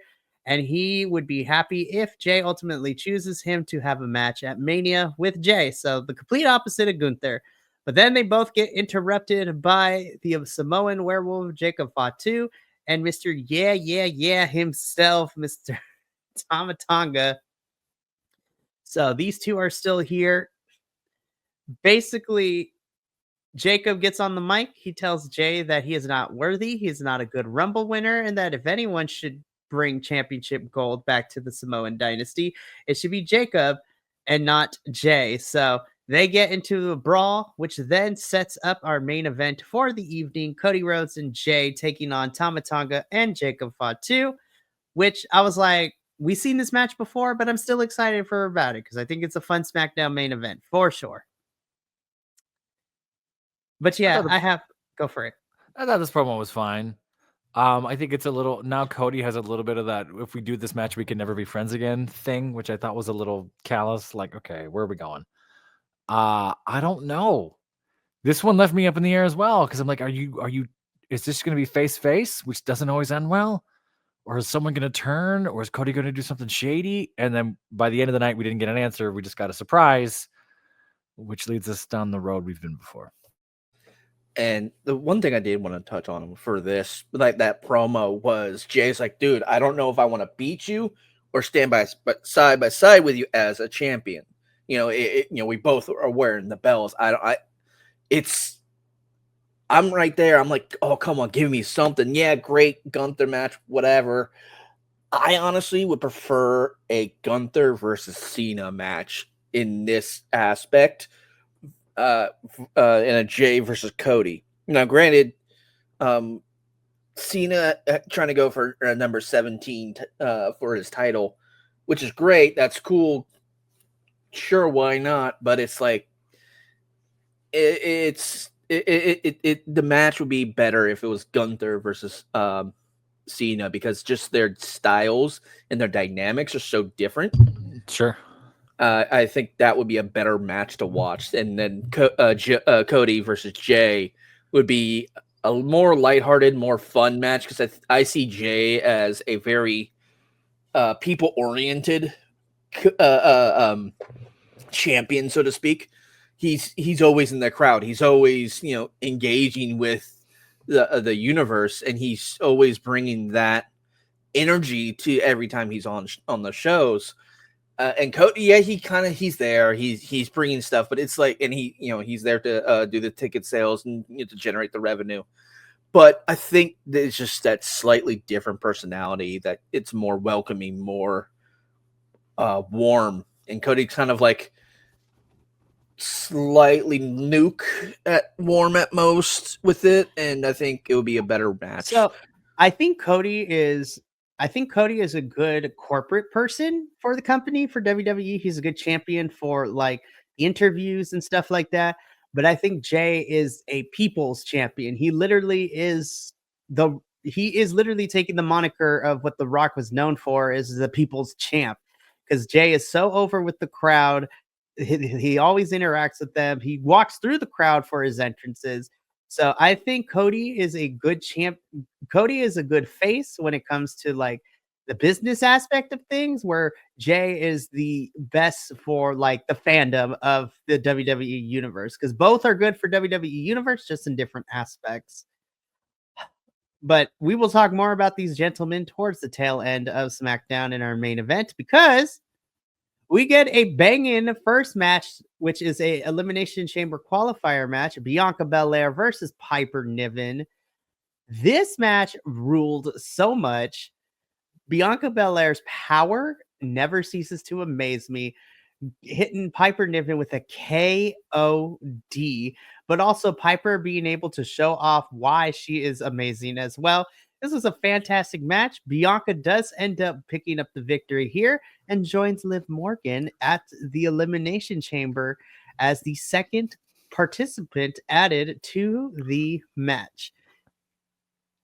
And he would be happy if Jey ultimately chooses him to have a match at Mania with Jey. So the complete opposite of Gunther. But then they both get interrupted by the Samoan werewolf, Jacob Fatu, and Mr. Yeah himself, Mr. Tama Tonga. So these two are still here. Basically, Jacob gets on the mic. He tells Jey that he is not worthy. He is not a good Rumble winner. And that if anyone should bring championship gold back to the Samoan dynasty, it should be Jacob and not Jey. So they get into a brawl, which then sets up our main event for the evening. Cody Rhodes and Jey taking on Tama Tonga and Jacob Fatu, which I was like, we've seen this match before, but I'm still excited about it because I think it's a fun SmackDown main event for sure. But yeah, go for it. I thought this promo was fine. I think it's a little, now Cody has a little bit of that, if we do this match, we can never be friends again thing, which I thought was a little callous. Like, okay, where are we going? I don't know. This one left me up in the air as well. Cause I'm like, is this going to be face, which doesn't always end well? Or is someone going to turn? Or is Cody going to do something shady? And then by the end of the night, we didn't get an answer. We just got a surprise, which leads us down the road we've been before. And the one thing I did want to touch on for this, like that promo, was Jay's like, dude, I don't know if I want to beat you or stand side by side with you as a champion. We both are wearing the bells. I'm right there. I'm like, oh, come on, give me something. Yeah, great Gunther match, whatever. I honestly would prefer a Gunther versus Cena match in this aspect. In a Jay versus Cody. Now, granted, Cena trying to go for number 17 for his title, which is great. That's cool. Sure, why not? But it's like the match would be better if it was Gunther versus Cena, because just their styles and their dynamics are so different. Sure. I think that would be a better match to watch. And then Cody versus Jay would be a more lighthearted, more fun match, because I see Jay as a very people-oriented champion, so to speak. He's always in the crowd. He's always engaging with the universe, and he's always bringing that energy to every time he's on the shows. And Cody, yeah, he's there. He's bringing stuff, but it's like, and he's there to do the ticket sales and to generate the revenue. But I think that it's just that slightly different personality, that it's more welcoming, more warm. And Cody's kind of like slightly nuke at warm at most with it, and I think it would be a better match. So I think Cody is a good corporate person for the company, for WWE. He's a good champion for like interviews and stuff like that. But I think Jay is a people's champion. He is literally taking the moniker of what The Rock was known for, is the people's champ. Because Jay is so over with the crowd. He always interacts with them. He walks through the crowd for his entrances. So I think Cody is a good champ. Cody is a good face when it comes to like the business aspect of things, where Jay is the best for like the fandom of the WWE universe, because both are good for WWE universe, just in different aspects. But we will talk more about these gentlemen towards the tail end of SmackDown in our main event, because we get a banging first match, which is a Elimination Chamber qualifier match. Bianca Belair versus Piper Niven. This match ruled so much. Bianca Belair's power never ceases to amaze me. Hitting Piper Niven with a KOD, but also Piper being able to show off why she is amazing as well. This was a fantastic match. Bianca does end up picking up the victory here and joins Liv Morgan at the Elimination Chamber as the second participant added to the match.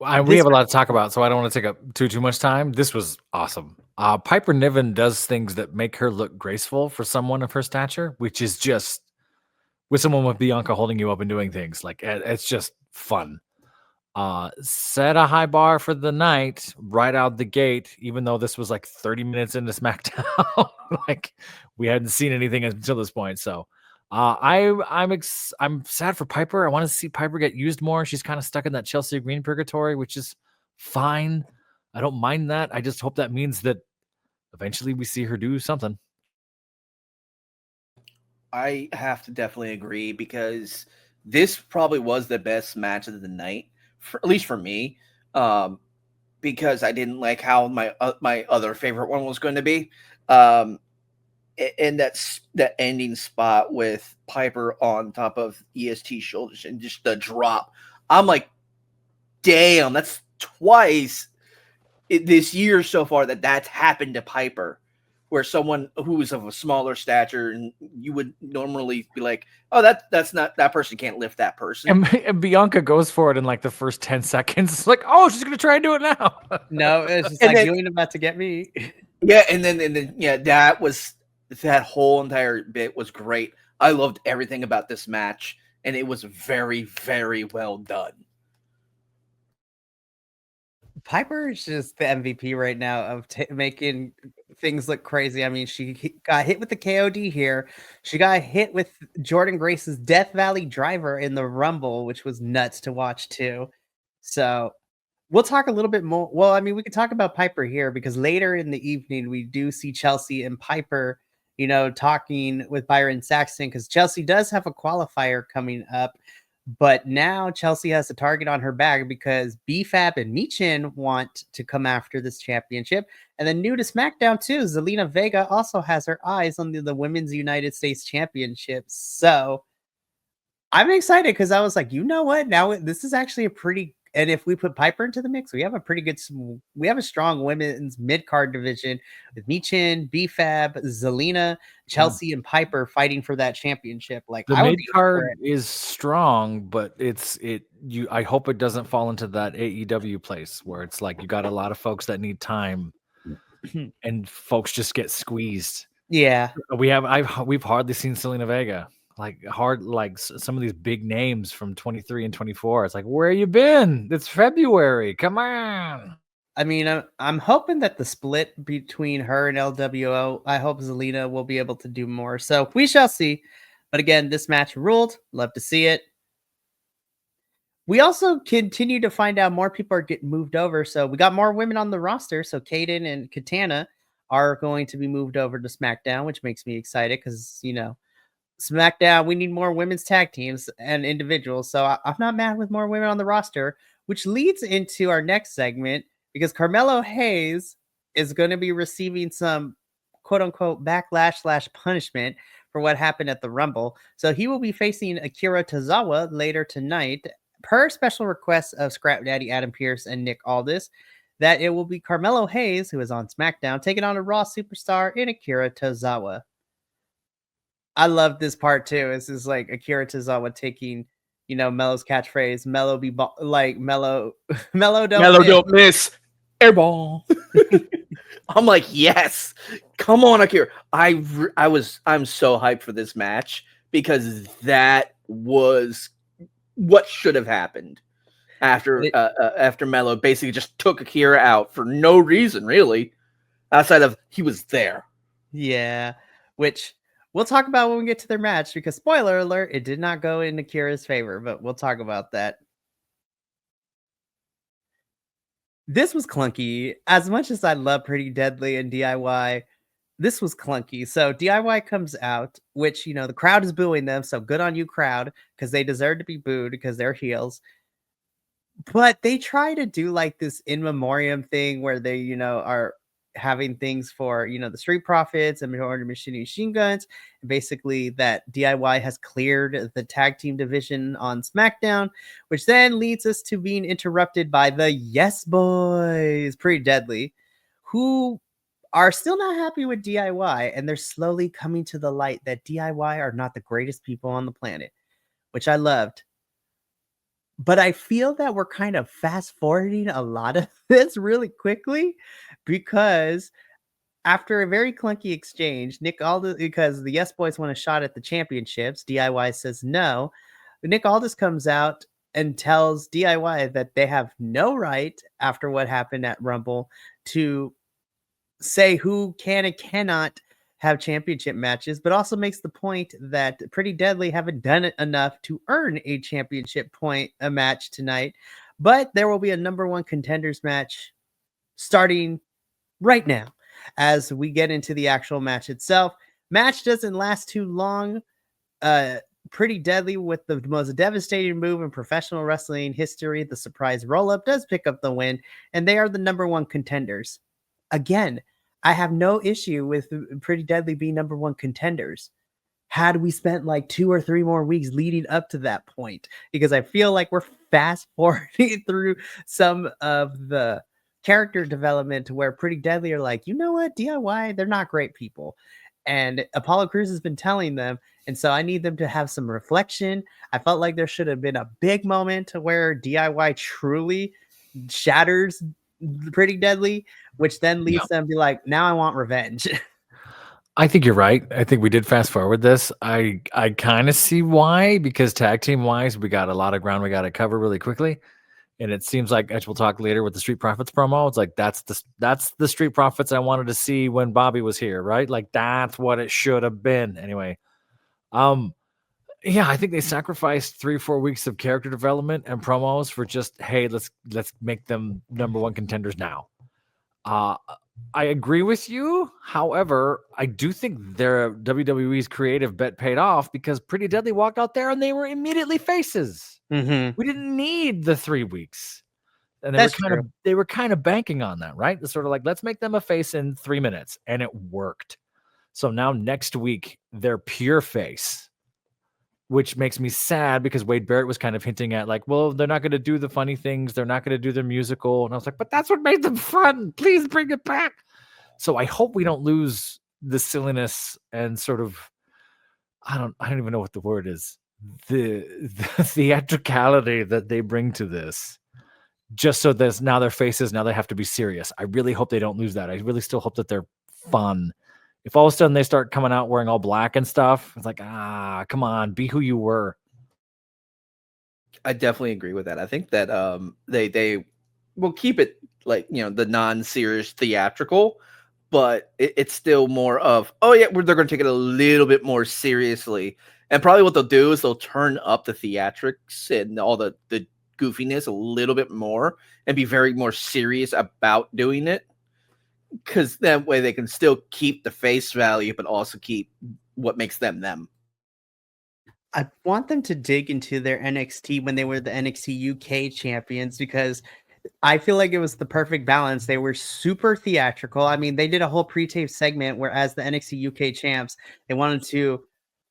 We have a lot to talk about, so I don't want to take up too much time. This was awesome. Piper Niven does things that make her look graceful for someone of her stature, which is just, with someone with Bianca holding you up and doing things, like it's just fun. Set a high bar for the night right out the gate, even though this was like 30 minutes into SmackDown. Like we hadn't seen anything until this point. So I'm sad for Piper. I want to see Piper get used more. She's kind of stuck in that Chelsea Green purgatory, which is fine. I don't mind that. I just hope that means that eventually we see her do something. I have to definitely agree, because this probably was the best match of the night, at least for me, because I didn't like how my other favorite one was going to be. And that ending spot with Piper on top of EST's shoulders and just the drop. I'm like, damn, that's twice this year so far that's happened to Piper, where someone who is of a smaller stature, and you would normally be like, oh, that's not, that person can't lift that person. And Bianca goes for it in like the first 10 seconds. It's like, oh, she's going to try and do it now. No, it's just And like, then- you ain't about to get me. Yeah, and then yeah, that whole entire bit was great. I loved everything about this match, and it was very, very well done. Piper is just the MVP right now of making things look crazy. I mean, she got hit with the KOD here. She got hit with Jordan Grace's Death Valley Driver in the Rumble, which was nuts to watch too. So we'll talk a little bit more. Well, I mean, we could talk about Piper here because later in the evening we do see Chelsea and Piper, talking with Byron Saxton because Chelsea does have a qualifier coming up. But now Chelsea has a target on her back because BFAB and Michin want to come after this championship. And then new to SmackDown too, Zelina Vega also has her eyes on the Women's United States Championship. So I'm excited because I was like, you know what? Now this is actually a pretty, and if we put Piper into the mix, we have a strong women's mid-card division with Michin, BFAB, Zelina, Chelsea, and Piper fighting for that championship. Like The I would mid be card is strong, but I hope it doesn't fall into that AEW place where it's like you got a lot of folks that need time and folks just get squeezed. Yeah. We've hardly seen Selena Vega. Some of these big names from 23 and 24. It's like, where you been? It's February. Come on. I mean, I'm hoping that the split between her and LWO, I hope Zelina will be able to do more. So we shall see. But again, this match ruled. Love to see it. We also continue to find out more people are getting moved over. So we got more women on the roster. So Kaden and Katana are going to be moved over to SmackDown, which makes me excited because, SmackDown, we need more women's tag teams and individuals. So I'm not mad with more women on the roster, which leads into our next segment because Carmelo Hayes is going to be receiving some quote unquote backlash / punishment for what happened at the Rumble. So he will be facing Akira Tozawa later tonight per special request of Scrap Daddy Adam Pearce and Nick Aldis. That it will be Carmelo Hayes, who is on SmackDown, taking on a Raw superstar in Akira Tozawa. I love this part too. This is like Akira Tozawa taking, Melo's catchphrase, Melo be like Melo don't miss. Airball. I'm like, yes, come on, Akira. I'm so hyped for this match because that was what should have happened after Melo basically just took Akira out for no reason, really, outside of he was there. Yeah, which we'll talk about when we get to their match because spoiler alert, it did not go in Akira's favor, but we'll talk about that. This was clunky. As much as I love Pretty Deadly and DIY, this was clunky. So DIY comes out, which, the crowd is booing them. So good on you, crowd, because they deserve to be booed because they're heels. But they try to do like this in memoriam thing where they, are having things for, the Street Profits and Machine Guns. And basically that DIY has cleared the tag team division on SmackDown, which then leads us to being interrupted by the Yes Boys, Pretty Deadly, who are still not happy with DIY. And they're slowly coming to the light that DIY are not the greatest people on the planet, which I loved. But I feel that we're kind of fast forwarding a lot of this really quickly because after a very clunky exchange, Nick Aldis, because the Yes Boys want a shot at the championships, DIY says no. Nick Aldis comes out and tells DIY that they have no right after what happened at Rumble to say who can and cannot have championship matches, but also makes the point that Pretty Deadly haven't done it enough to earn a championship a match tonight. But there will be a number one contenders match starting right now as we get into the actual match itself. Match doesn't last too long. Pretty Deadly with the most devastating move in professional wrestling history, the surprise roll-up, does pick up the win, and they are the number one contenders. Again, I have no issue with Pretty Deadly being number one contenders had we spent like 2 or 3 more weeks leading up to that point, because I feel like we're fast forwarding through some of the character development to where Pretty Deadly are like, you know what, DIY, they're not great people. And Apollo Crews has been telling them, and so I need them to have some reflection. I felt like there should have been a big moment to where DIY truly shatters Pretty Deadly, which then leads them to be like, now I want revenge. I think you're right. I think we did fast forward this. I kind of see why, because tag team wise, we got a lot of ground we got to cover really quickly. And it seems like, as we'll talk later with the Street Profits promo, it's like that's the Street Profits I wanted to see when Bobby was here, right? Like that's what it should have been. Anyway, yeah, I think they sacrificed 3 or 4 weeks of character development and promos for just, hey, let's make them number one contenders now. I agree with you. However, I do think their WWE's creative bet paid off because Pretty Deadly walked out there and they were immediately faces. Mm-hmm. We didn't need the 3 weeks. And That's they were kind of banking on that, right? It's sort of like, let's make them a face in 3 minutes. And it worked. So now next week, they're pure face, which makes me sad because Wade Barrett was kind of hinting at like, well, they're not going to do the funny things. They're not going to do their musical. And I was like, but that's what made them fun. Please bring it back. So I hope we don't lose the silliness and sort of, I don't even know what the word is. The theatricality that they bring to this, just so that now their faces, now they have to be serious. I really hope they don't lose that. I really still hope that they're fun. If all of a sudden they start coming out wearing all black and stuff, it's like, come on, be who you were. I definitely agree with that. I think that they will keep it like, the non-serious theatrical, but it's still more of, oh yeah, they're going to take it a little bit more seriously. And probably what they'll do is they'll turn up the theatrics and all the goofiness a little bit more and be very more serious about doing it. Because that way they can still keep the face value, but also keep what makes them them. I want them to dig into their NXT when they were the NXT UK champions, because I feel like it was the perfect balance. They were super theatrical. I mean, they did a whole pre-tape segment where, as the NXT UK champs, they wanted to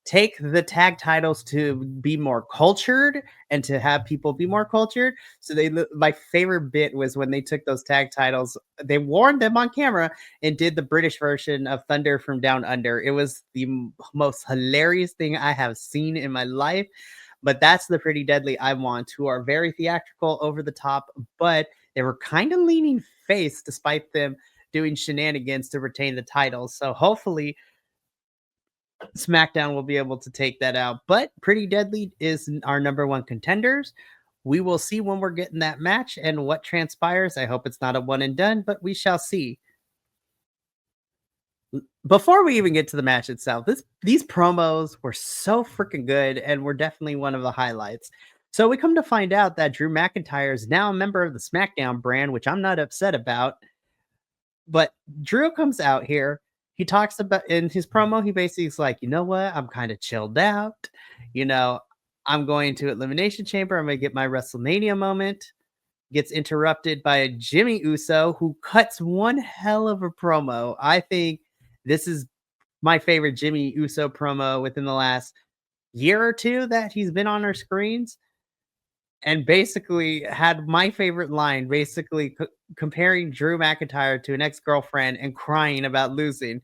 take the tag titles to be more cultured and to have people be more cultured. So my favorite bit was when they took those tag titles, they wore them on camera and did the British version of Thunder from Down Under. It was the most hilarious thing I have seen in my life. But that's the Pretty Deadly I want, who are very theatrical, over the top, but they were kind of leaning face despite them doing shenanigans to retain the titles. So hopefully SmackDown will be able to take that out. But Pretty Deadly is our number one contenders. We will see when we're getting that match and what transpires. I hope it's not a one and done, but we shall see. Before we even get to the match itself, these promos were so freaking good and were definitely one of the highlights. So we come to find out that Drew McIntyre is now a member of the SmackDown brand, which I'm not upset about. But Drew comes out here. He talks about, in his promo, he basically is like, you know what? I'm kind of chilled out. I'm going to Elimination Chamber. I'm going to get my WrestleMania moment. Gets interrupted by Jimmy Uso, who cuts one hell of a promo. I think this is my favorite Jimmy Uso promo within the last year or two that he's been on our screens. And basically had my favorite line, basically comparing Drew McIntyre to an ex-girlfriend and crying about losing.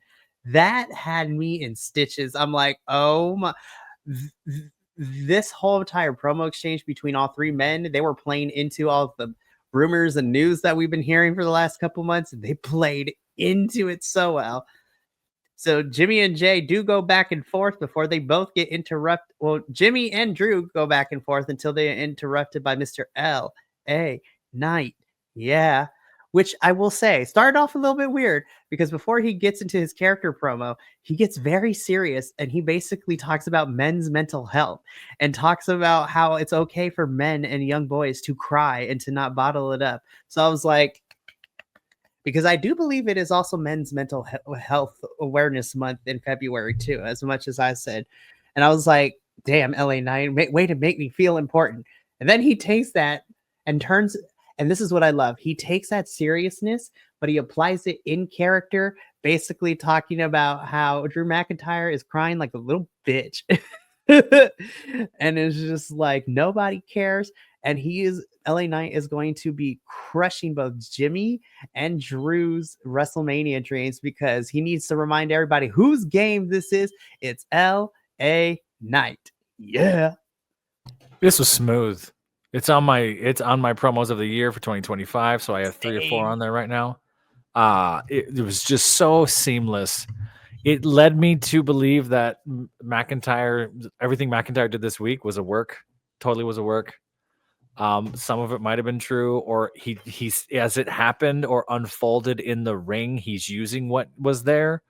That had me in stitches. I'm like, oh my. This whole entire promo exchange between all three men, they were playing into all of the rumors and news that we've been hearing for the last couple months. And they played into it so well. So Jimmy and Jay do go back and forth before they both get interrupted. Well, Jimmy and Drew go back and forth until they are interrupted by Mr. L.A. Knight. Yeah. Which I will say started off a little bit weird because before he gets into his character promo, he gets very serious and he basically talks about men's mental health and talks about how it's okay for men and young boys to cry and to not bottle it up. So I was like, because I do believe it is also Men's Mental Health Awareness Month in February too, as much as I said. And I was like, damn, LA Knight, way to make me feel important. And then he takes that and turns, and this is what I love. He takes that seriousness, but he applies it in character, basically talking about how Drew McIntyre is crying like a little bitch. And it's just like, nobody cares. And LA Knight is going to be crushing both Jimmy and Drew's WrestleMania dreams because he needs to remind everybody whose game this is. It's LA Knight. Yeah. This was smooth. It's on my promos of the year for 2025. So I have 3 or 4 on there right now. It was just so seamless. It led me to believe that everything McIntyre did this week was a work. Totally was a work. Some of it might have been true, or he's as it happened or unfolded in the ring, he's using what was there.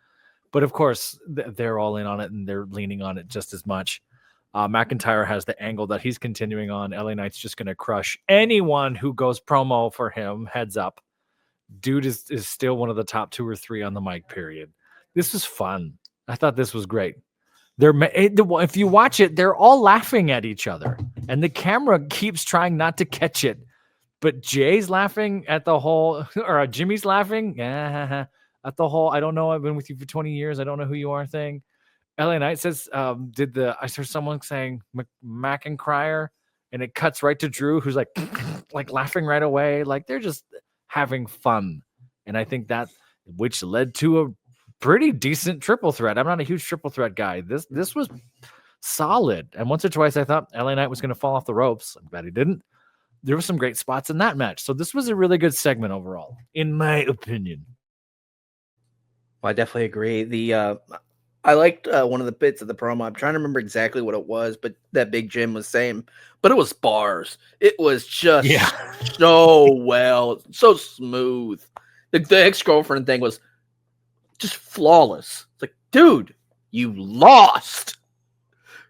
But of course, they're all in on it and they're leaning on it just as much. McIntyre has the angle that he's continuing on. LA Knight's just going to crush anyone who goes promo for him. Heads up. Dude is still one of the top 2 or 3 on the mic, period. This was fun. I thought this was great. If you watch it, they're all laughing at each other, and the camera keeps trying not to catch it. But Jay's laughing at the whole, or Jimmy's laughing at the whole, I don't know, I've been with you for 20 years, I don't know who you are thing. LA Knight says, I heard someone saying McIntyre, and it cuts right to Drew, who's like laughing right away. Like they're just having fun. And I think that, which led to a pretty decent triple threat. I'm not a huge triple threat guy. This was solid. And once or twice I thought LA Knight was going to fall off the ropes. I'm glad he didn't. There were some great spots in that match. So this was a really good segment overall, in my opinion. Well, I definitely agree. I liked one of the bits of the promo. I'm trying to remember exactly what it was, but that Big Jim was saying, but it was bars. It was just so well, so smooth. The ex-girlfriend thing was just flawless. It's like, dude, you lost.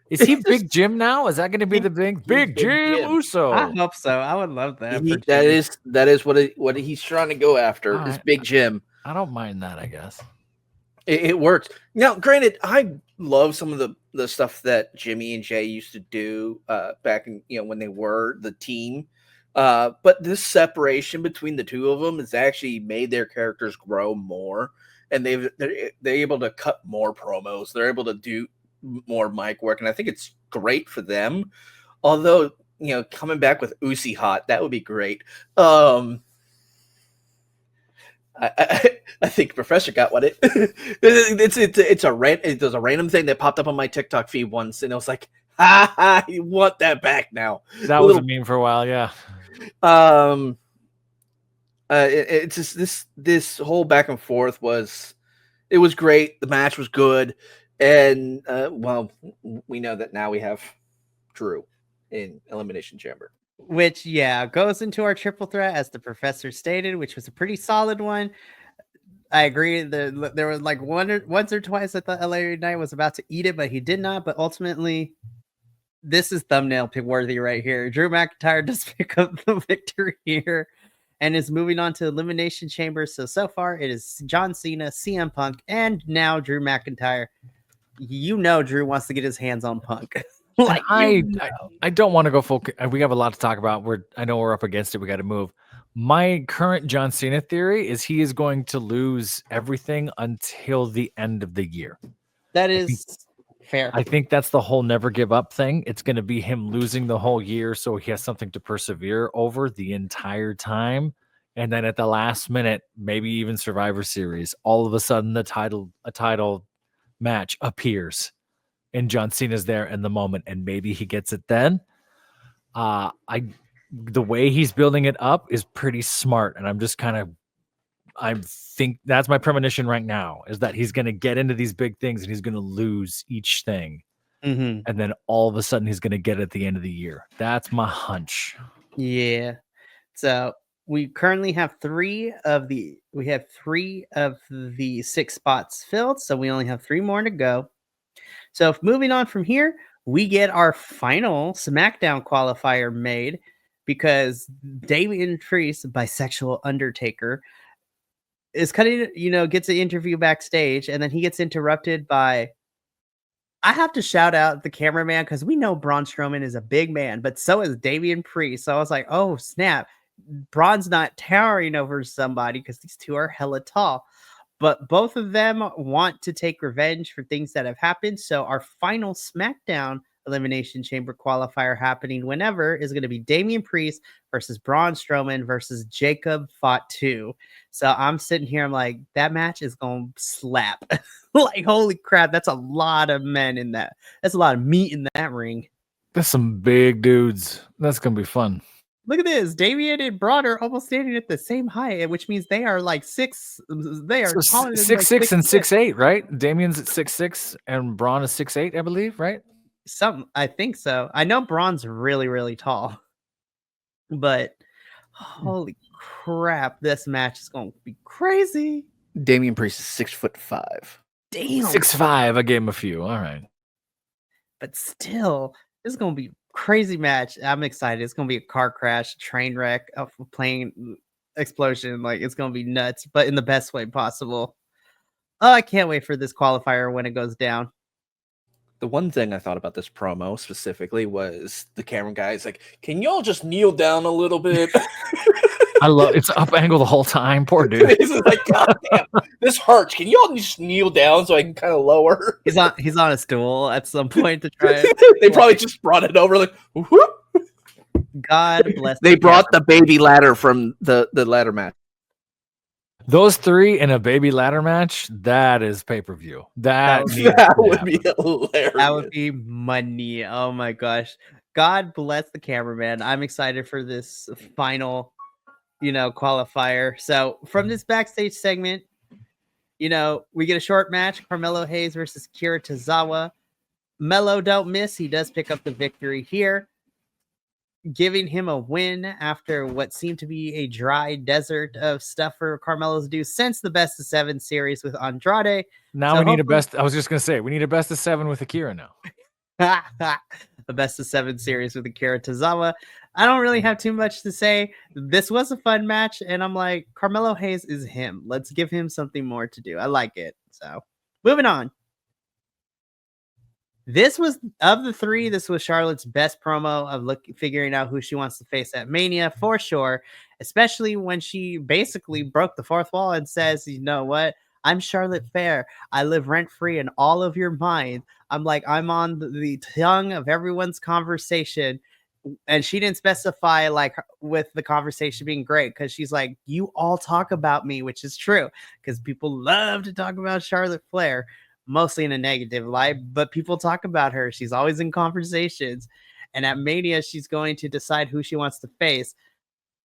Is he Big Jim now? Is that going to be the Big Jim Uso? I hope so. I would love that. That is what he's trying to go after. Is Big Jim. I don't mind that. I guess it works. Now, granted, I love some of the stuff that Jimmy and Jay used to do back in when they were the team. But this separation between the two of them has actually made their characters grow more. And they're able to cut more promos. They're able to do more mic work, and I think it's great for them. Although, coming back with Uzi Hot, that would be great. I think Professor got what it. It's a random thing that popped up on my TikTok feed once, and I was like, "Ha! You want that back now?" That was a meme for a while, yeah. It's just this whole back and forth was great. The match was good, and we know that now we have Drew in Elimination Chamber, which goes into our triple threat as the professor stated, which was a pretty solid one. I agree. There was like once or twice I thought LA Knight was about to eat it, but he did not. But ultimately, this is thumbnail pick worthy right here. Drew McIntyre does pick up the victory here and is moving on to Elimination Chamber. So far it is John Cena, CM Punk, and now Drew McIntyre. Drew wants to get his hands on Punk. I don't want to go full. We have a lot to talk about. I know we're up against it. We got to move. My current John Cena theory is he is going to lose everything until the end of the year. That is fair. I think that's the whole never give up thing. It's going to be him losing the whole year so he has something to persevere over the entire time. And then at the last minute, maybe even Survivor Series, all of a sudden a title match appears and John Cena's there in the moment and maybe he gets it then. The way he's building it up is pretty smart. And I'm just I think that's my premonition right now is that he's going to get into these big things and he's going to lose each thing. Mm-hmm. And then all of a sudden he's going to get it at the end of the year. That's my hunch. Yeah. So we currently have three of the 6 spots filled. So we only have 3 more to go. So moving on from here, we get our final SmackDown qualifier made because Damian Priest, bisexual Undertaker, is gets an interview backstage, and then he gets interrupted by, I have to shout out the cameraman because we know Braun Strowman is a big man, but so is Damian Priest. So I was like, oh snap, Braun's not towering over somebody because these two are hella tall. But both of them want to take revenge for things that have happened. So our final SmackDown Elimination Chamber qualifier happening whenever is going to be Damian Priest versus Braun Strowman versus Jacob Fatu. So I'm sitting here, I'm like, that match is going to slap. Like, holy crap, that's a lot of men in that. That's a lot of meat in that ring. That's some big dudes. That's going to be fun. Look at this. Damian and Braun are almost standing at the same height, which means they are like 6. They are taller than 6'6" and 6'8", right? Damian's at 6'6" and Braun is 6'8", I believe, right? I think so. I know Braun's really, really tall. But holy crap, this match is going to be crazy. Damian Priest is 6'5". Damn. 6'5". I gave him a few. All right. But still, this is going to be a crazy match. I'm excited. It's going to be a car crash, train wreck, a plane explosion. Like, it's going to be nuts, but in the best way possible. Oh, I can't wait for this qualifier when it goes down. The one thing I thought about this promo specifically was the camera guy's like, "Can y'all just kneel down a little bit?" I love it's up angle the whole time. Poor dude. This is like, God damn, this hurts. Can y'all just kneel down so I can kind of lower? He's on a stool at some point to try it. They probably just brought it over like, whoop. God bless. They brought the baby ladder from the ladder match. Those three in a baby ladder match, that is pay-per-view. That would be hilarious. That would be money. Oh my gosh. God bless the cameraman. I'm excited for this final, qualifier. So from this backstage segment, we get a short match. Carmelo Hayes versus Kira Tozawa. Melo don't miss. He does pick up the victory here, giving him a win after what seemed to be a dry desert of stuff for Carmelo to do since the best of 7 series with Andrade. Now So we need a best. I was just going to say, we need a best of 7 with Akira now. The best of 7 series with Akira Tozawa. I don't really have too much to say. This was a fun match, and I'm like, Carmelo Hayes is him. Let's give him something more to do. I like it. So, moving on. This was, of the 3, this was Charlotte's best promo of figuring out who she wants to face at Mania, for sure, especially when she basically broke the fourth wall and says, you know what? I'm Charlotte Flair. I live rent-free in all of your mind. I'm on the tongue of everyone's conversation. And she didn't specify with the conversation being great, because she's like, you all talk about me, which is true, because people love to talk about Charlotte Flair, mostly in a negative light, but people talk about her. She's always in conversations. And at Mania, she's going to decide who she wants to face.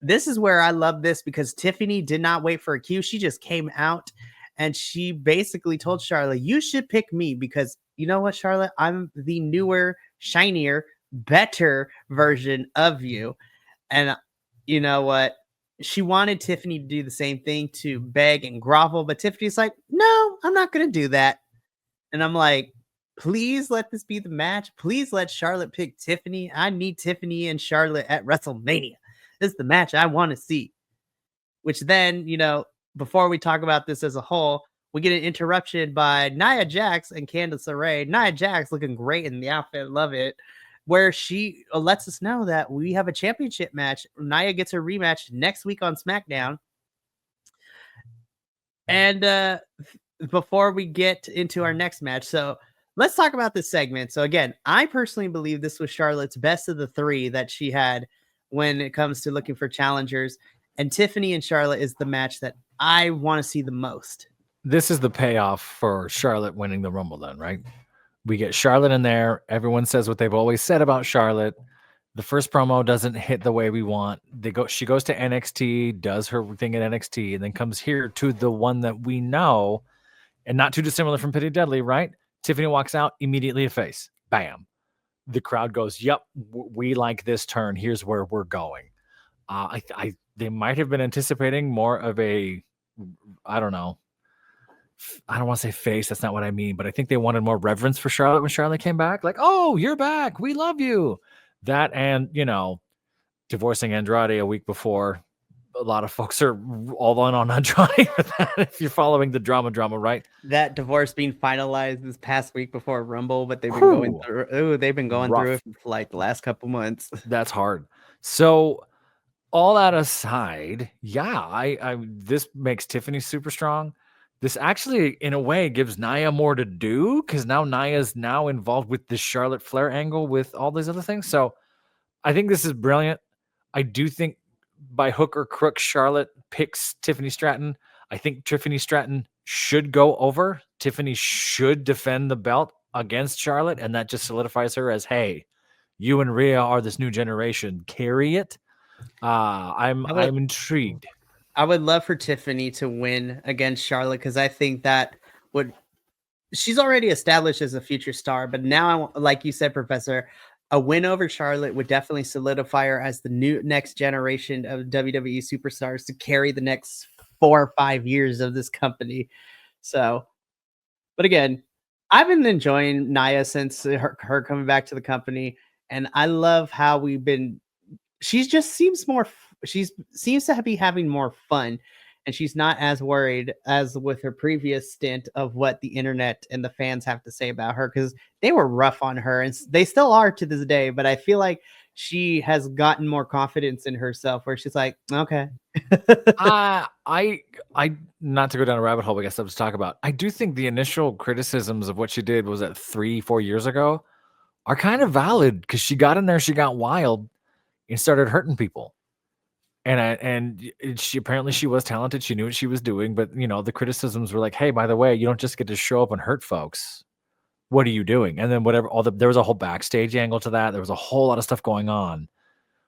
This is where I love this, because Tiffany did not wait for a cue. She just came out and she basically told Charlotte, you should pick me, because you know what, Charlotte? I'm the newer, shinier, better version of you. And you know what? She wanted Tiffany to do the same thing, to beg and grovel, but Tiffany's like, no, I'm not going to do that. And I'm like, please let this be the match. Please let Charlotte pick Tiffany. I need Tiffany and Charlotte at WrestleMania. This is the match I want to see. Which then, before we talk about this as a whole, we get an interruption by Nia Jax and Candice LeRae. Nia Jax looking great in the outfit. Love it. Where she lets us know that we have a championship match. Nia gets a rematch next week on SmackDown. And before we get into our next match, so let's talk about this segment. So again, I personally believe this was Charlotte's best of the 3 that she had when it comes to looking for challengers. And Tiffany and Charlotte is the match that I want to see the most. This is the payoff for Charlotte winning the Rumble then, right? We get Charlotte in there. Everyone says what they've always said about Charlotte. The first promo doesn't hit the way we want. She goes to NXT, does her thing at NXT, and then comes here to the one that we know, and not too dissimilar from Pretty Deadly, right? Tiffany walks out, immediately a face. Bam. The crowd goes, yep, we like this turn. Here's where we're going. They might have been anticipating more of a, I don't know. I don't want to say face. That's not what I mean. But I think they wanted more reverence for Charlotte when Charlotte came back. Like, oh, you're back. We love you. That and, divorcing Andrade a week before. A lot of folks are all in on Andrade for that, if you're following the drama, right? That divorce being finalized this past week before Rumble, but they've been going through it for like the last couple months. That's hard. So all that aside, yeah, I this makes Tiffany super strong. This actually, in a way, gives Nia more to do, because now Nia's now involved with this Charlotte Flair angle with all these other things. So I think this is brilliant. I do think by hook or crook, Charlotte picks Tiffany Stratton. I think Tiffany Stratton should go over. Tiffany should defend the belt against Charlotte, and that just solidifies her as, hey, you and Rhea are this new generation. Carry it. I'm intrigued. I would love for Tiffany to win against Charlotte, because I think that she's already established as a future star, but now, like you said, Professor, a win over Charlotte would definitely solidify her as the new next generation of WWE superstars to carry the next 4 or 5 years of this company. So, but again, I've been enjoying Nia since her coming back to the company, and I love how we've been. She just seems more. She's seems to be having more fun, and she's not as worried as with her previous stint of what the internet and the fans have to say about her, because they were rough on her, and they still are to this day. But I feel like she has gotten more confidence in herself, where she's like, okay. I not to go down a rabbit hole, but I guess I'll just talk about. I do think the initial criticisms of what she did was that 3-4 years ago are kind of valid, because she got in there, she got wild, and started hurting people. And she apparently she was talented. She knew what she was doing, but the criticisms were like, "Hey, by the way, you don't just get to show up and hurt folks. What are you doing?" And then there was a whole backstage angle to that. There was a whole lot of stuff going on.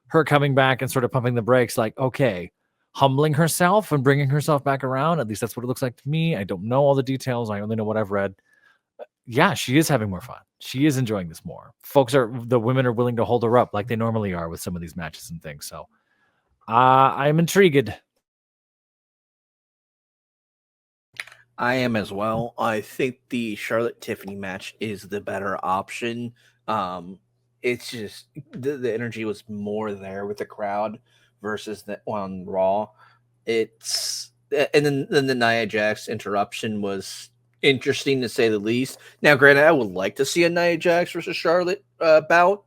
Her coming back and sort of pumping the brakes, like, okay, humbling herself and bringing herself back around. At least that's what it looks like to me. I don't know all the details. I only know what I've read. Yeah, she is having more fun. She is enjoying this more. The women are willing to hold her up like they normally are with some of these matches and things. So I'm intrigued. I am as well. I think the Charlotte Tiffany match is the better option. It's just the energy was more there with the crowd versus the on Raw. And then the Nia Jax interruption was interesting to say the least. Now, granted, I would like to see a Nia Jax versus Charlotte bout.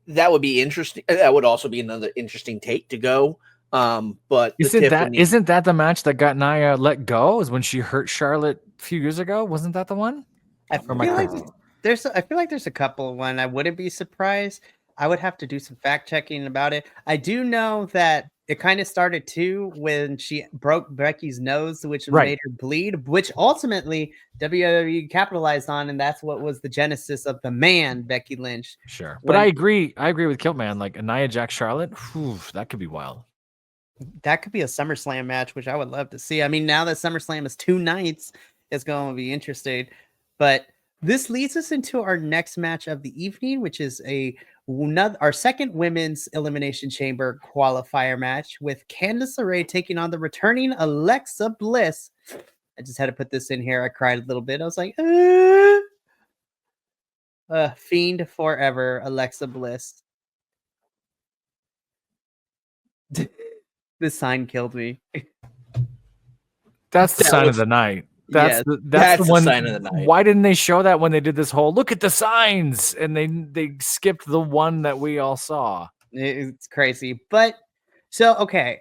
That would be interesting. That would also be another interesting take to go. But isn't that the match that got Nia let go? Is when she hurt Charlotte a few years ago? Wasn't that the one? I feel like there's a couple of one. I wouldn't be surprised. I would have to do some fact checking about it. I do know that it kind of started too when she broke Becky's nose, which made her bleed, which ultimately WWE capitalized on, and that's what was the genesis of the man Becky Lynch. Sure, but I agree with Kiltman. Like a Nia Jax Charlotte, that could be wild. That could be a SummerSlam match, which I would love to see. I mean, now that SummerSlam is 2 nights, it's going to be interesting. But this leads us into our next match of the evening, which is our second women's Elimination Chamber qualifier match with Candice LeRae taking on the returning Alexa Bliss. I just had to put this in here. I cried a little bit. I was like, Fiend forever, Alexa Bliss. This sign killed me. That's the sign of the night. That's the one. Sign of the night. Why didn't they show that when they did this whole look at the signs, and they skipped the one that we all saw? It's crazy. But okay.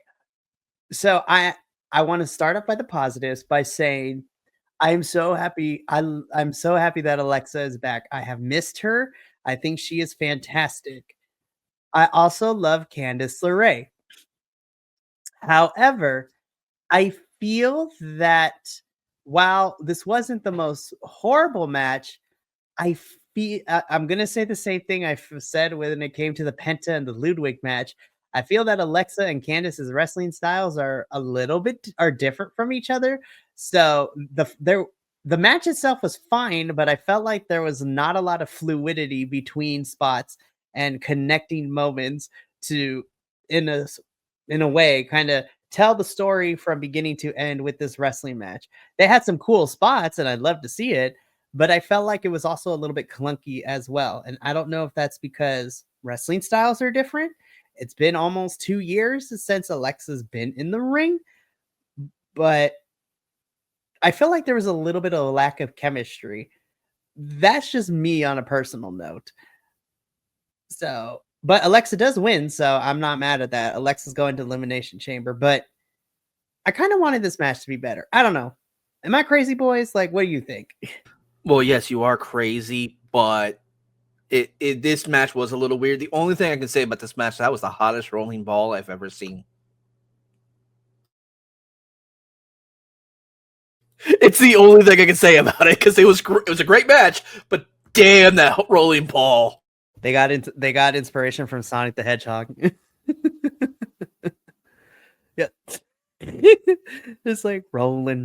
So I want to start up by the positives by saying I'm so happy. I'm so happy that Alexa is back. I have missed her. I think she is fantastic. I also love Candice LeRae. However, I feel that while this wasn't the most horrible match, I'm going to say the same thing I said when it came to the Penta and the Ludwig match. I feel that Alexa and Candice's wrestling styles are different from each other. So the match itself was fine, but I felt like there was not a lot of fluidity between spots and connecting moments to, in a way, kind of tell the story from beginning to end with this wrestling match. They had some cool spots and I'd love to see it, but I felt like it was also a little bit clunky as well. And I don't know if that's because wrestling styles are different. It's been almost 2 years since Alexa's been in the ring, but I feel like there was a little bit of a lack of chemistry. That's just me on a personal note. So, but Alexa does win, so I'm not mad at that. Alexa's going to Elimination Chamber, but I kind of wanted this match to be better. I don't know. Am I crazy, boys? Like, what do you think? Well, yes, you are crazy, but this match was a little weird. The only thing I can say about this match, that was the hottest rolling ball I've ever seen. It's the only thing I can say about it, because it was a great match, but damn that rolling ball. They got inspiration from Sonic the Hedgehog. Yeah. It's like rolling.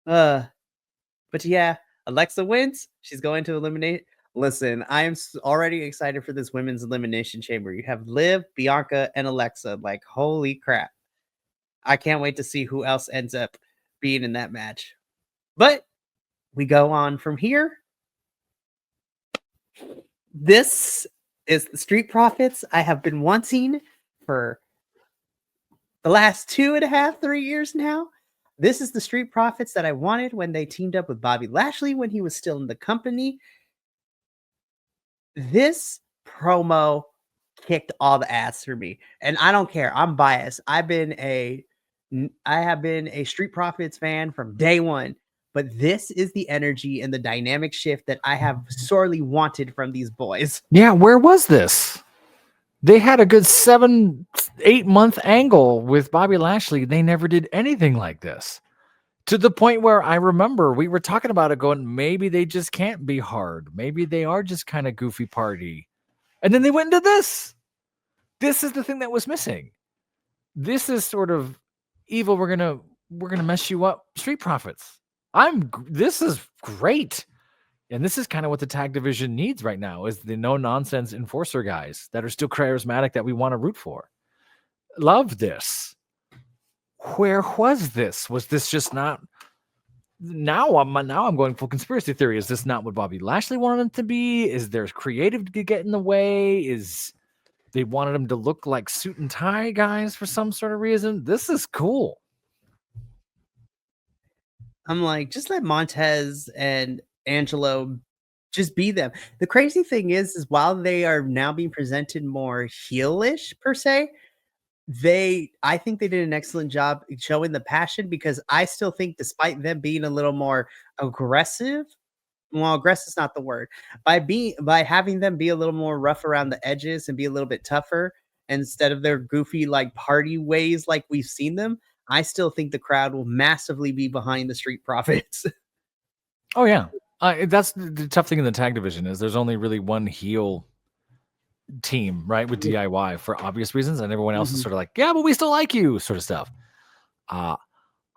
But yeah, Alexa wins. She's going to eliminate. Listen, I am already excited for this women's elimination chamber. You have Liv, Bianca, and Alexa. Like, holy crap. I can't wait to see who else ends up being in that match. But we go on from here. This is the Street Profits I have been wanting for the last 2.5, 3 years now. This is the Street Profits that I wanted when they teamed up with Bobby Lashley when he was still in the company. This promo kicked all the ass for me. And I don't care. I'm biased. I have been a Street Profits fan from day one. But this is the energy and the dynamic shift that I have sorely wanted from these boys. Yeah, where was this? They had a good 7-8 month angle with Bobby Lashley. They never did anything like this. To the point where I remember we were talking about it going, maybe they just can't be hard. Maybe they are just kind of goofy party. And then they went into this. This is the thing that was missing. This is sort of evil. We're gonna mess you up. Street Profits. This is great. And this is kind of what the tag division needs right now is the no nonsense enforcer guys that are still charismatic that we want to root for. Love this. Where was this? Was this just not? Now I'm going full conspiracy theory. Is this not what Bobby Lashley wanted him to be? Is there creative to get in the way? Is they wanted him to look like suit and tie guys for some sort of reason? This is cool. I'm like, just let Montez and Angelo just be them. The crazy thing is while they are now being presented more heelish per se, I think they did an excellent job showing the passion because I still think despite them being a little more aggressive, well, aggressive is not the word. By having them be a little more rough around the edges and be a little bit tougher instead of their goofy like party ways like we've seen them, I still think the crowd will massively be behind the Street Profits. Oh yeah. That's the tough thing in the tag division is there's only really one heel team, right? With DIY for obvious reasons. And everyone else is sort of like, yeah, but we still like you sort of stuff. I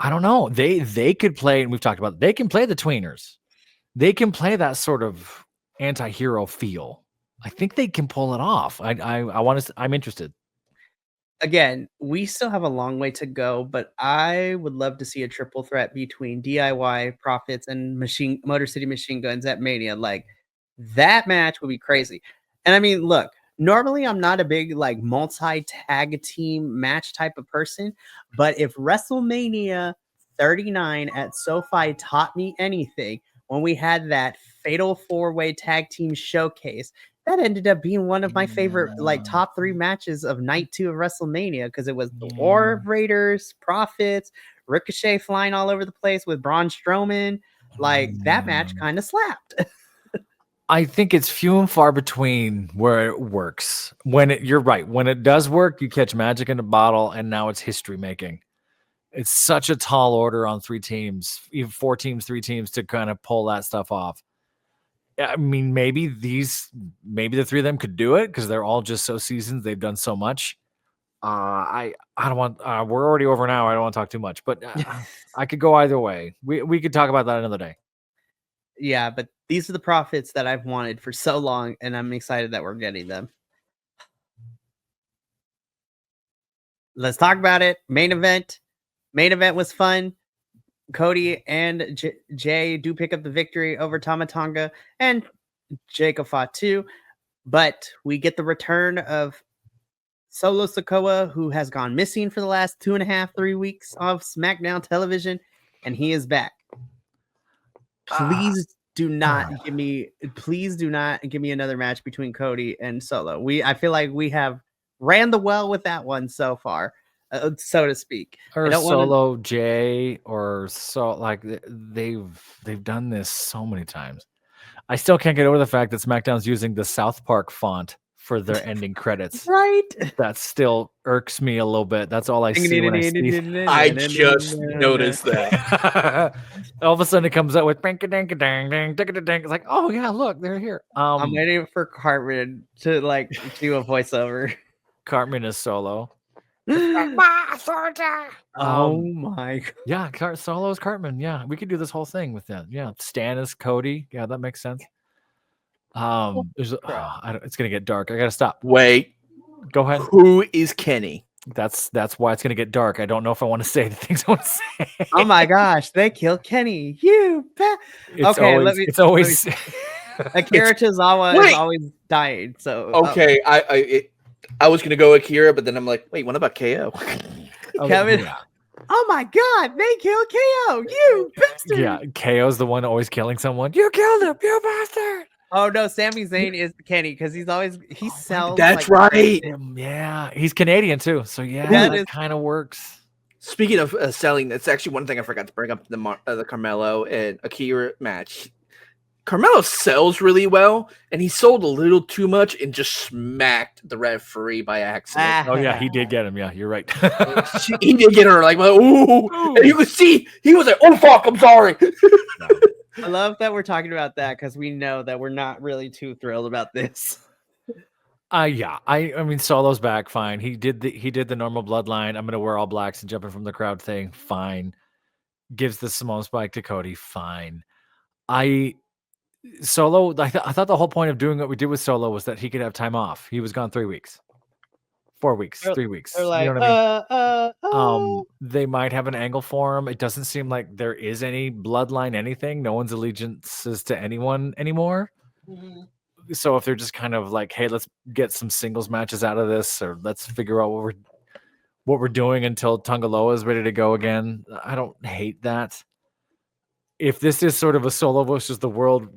don't know. They could play, and we've talked about, they can play the tweeners. They can play that sort of anti-hero feel. I think they can pull it off. I'm interested. Again, we still have a long way to go, but I would love to see a triple threat between DIY, Profits, and Motor City Machine Guns at Mania. Like, that match would be crazy. And I mean, look, normally I'm not a big like multi-tag team match type of person, but if WrestleMania 39 at SoFi taught me anything, when we had that fatal 4-way tag team showcase, that ended up being one of my favorite, like top 3 matches of night 2 of WrestleMania because it was the War Raiders, Profits, Ricochet flying all over the place with Braun Strowman. Like that match kind of slapped. I think it's few and far between where it works. You're right. When it does work, you catch magic in a bottle, and now it's history making. It's such a tall order on 3 teams, even 4 teams, 3 teams to kind of pull that stuff off. I mean, maybe the 3 of them could do it because they're all just so seasoned. They've done so much. I don't want. We're already over an hour. I don't want to talk too much, but I could go either way. We could talk about that another day. Yeah, but these are the Profits that I've wanted for so long, and I'm excited that we're getting them. Let's talk about it. Main event. Main event was fun. Cody and Jay do pick up the victory over Tama Tonga and Jacob Fatu, but we get the return of Solo Sikoa, who has gone missing for the last 2.5, 3 weeks of SmackDown television, and he is back. Please do not give me another match between Cody and Solo. I feel like we have ran the well with that one so far. So to speak, or Solo Jay, or so like they've done this so many times. I still can't get over the fact that SmackDown's using the South Park font for their ending credits. Right? That still irks me a little bit. That's all I see when I see. I just noticed that. All of a sudden it comes out with it's like, oh yeah, look, they're here. I'm waiting for Cartman to like do a voiceover. Cartman is Solo. Oh my god. Yeah, Solo is Cartman. Yeah, we could do this whole thing with that. Yeah, Stan is Cody. Yeah, that makes sense. It's gonna get dark. I gotta stop. Wait, Go ahead. who is Kenny? That's why it's gonna get dark. I don't know if I want to say the things I want to say. Oh my gosh, they killed Kenny. It's Okay, always, it's always Akira Tozawa is Wait. always dying. So Okay, I was gonna go Akira, but then I'm like, wait, what about KO? Kevin. Yeah. Oh my god, they killed KO. You bastard. Yeah, KO's the one always killing someone. You killed him, you bastard. Oh no, Sami Zayn is Kenny because he sells. That's like, right. Yeah, he's Canadian too, so yeah, That that is- kind of works. Speaking of selling, that's actually one thing I forgot to bring up the Carmelo and Akira match. Carmelo sells really well, and he sold a little too much and just smacked the referee by accident. Oh yeah, he did get him. Yeah, you're right. He did get her like, ooh, and you could see he was like, oh fuck, I'm sorry. I love that we're talking about that because we know that we're not really too thrilled about this. Yeah, I mean Solo's back, fine. He did the normal bloodline. I'm gonna wear all blacks and jumping from the crowd thing, fine. Gives the Simone spike to Cody, fine. Solo, I thought the whole point of doing what we did with Solo was that he could have time off. He was gone 3 weeks, 4 weeks, 3 weeks. They're like, you know what I mean? They might have an angle for him. It doesn't seem like there is any bloodline, anything. No one's allegiances to anyone anymore. So if they're just kind of like, hey, let's get some singles matches out of this, or let's figure out what we're doing until Tungaloa is ready to go again. I don't hate that. If this is sort of a Solo versus the world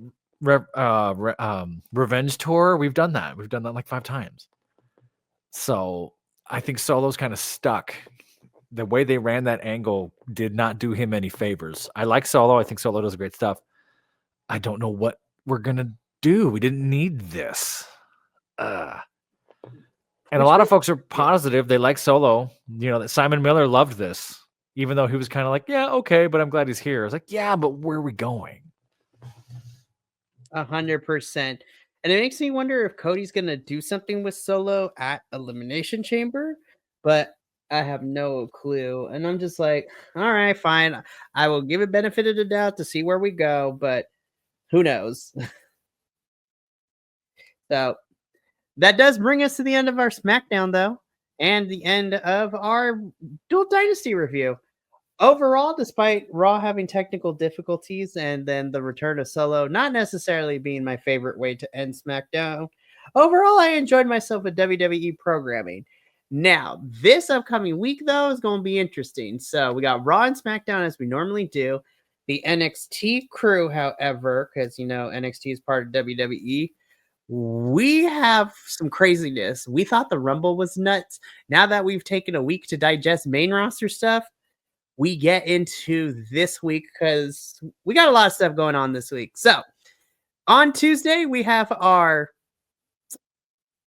revenge tour, we've done that. We've done that like 5 times. So I think Solo's kind of stuck. The way they ran that angle did not do him any favors. I like Solo. I think Solo does great stuff. I don't know what we're gonna do. We didn't need this. And a lot of folks are positive. They like Solo. You know, that Simon Miller loved this, even though he was kind of like, yeah, okay, but I'm glad he's here. I was like, yeah, but where are we going? 100%. And it makes me wonder if Cody's gonna do something with Solo at Elimination Chamber, but I have no clue. And I'm just like, all right, fine. I will give it benefit of the doubt to see where we go, but who knows? So that does bring us to the end of our SmackDown, though, and the end of our Dual Dynasty review. Overall, despite Raw having technical difficulties and then the return of Solo not necessarily being my favorite way to end SmackDown, overall, I enjoyed myself with WWE programming. Now, this upcoming week, though, is going to be interesting. So we got Raw and SmackDown as we normally do. The NXT crew, however, because, you know, NXT is part of WWE, we have some craziness. We thought the Rumble was nuts. Now that we've taken a week to digest main roster stuff, we get into this week because we got a lot of stuff going on this week. So on Tuesday, we have our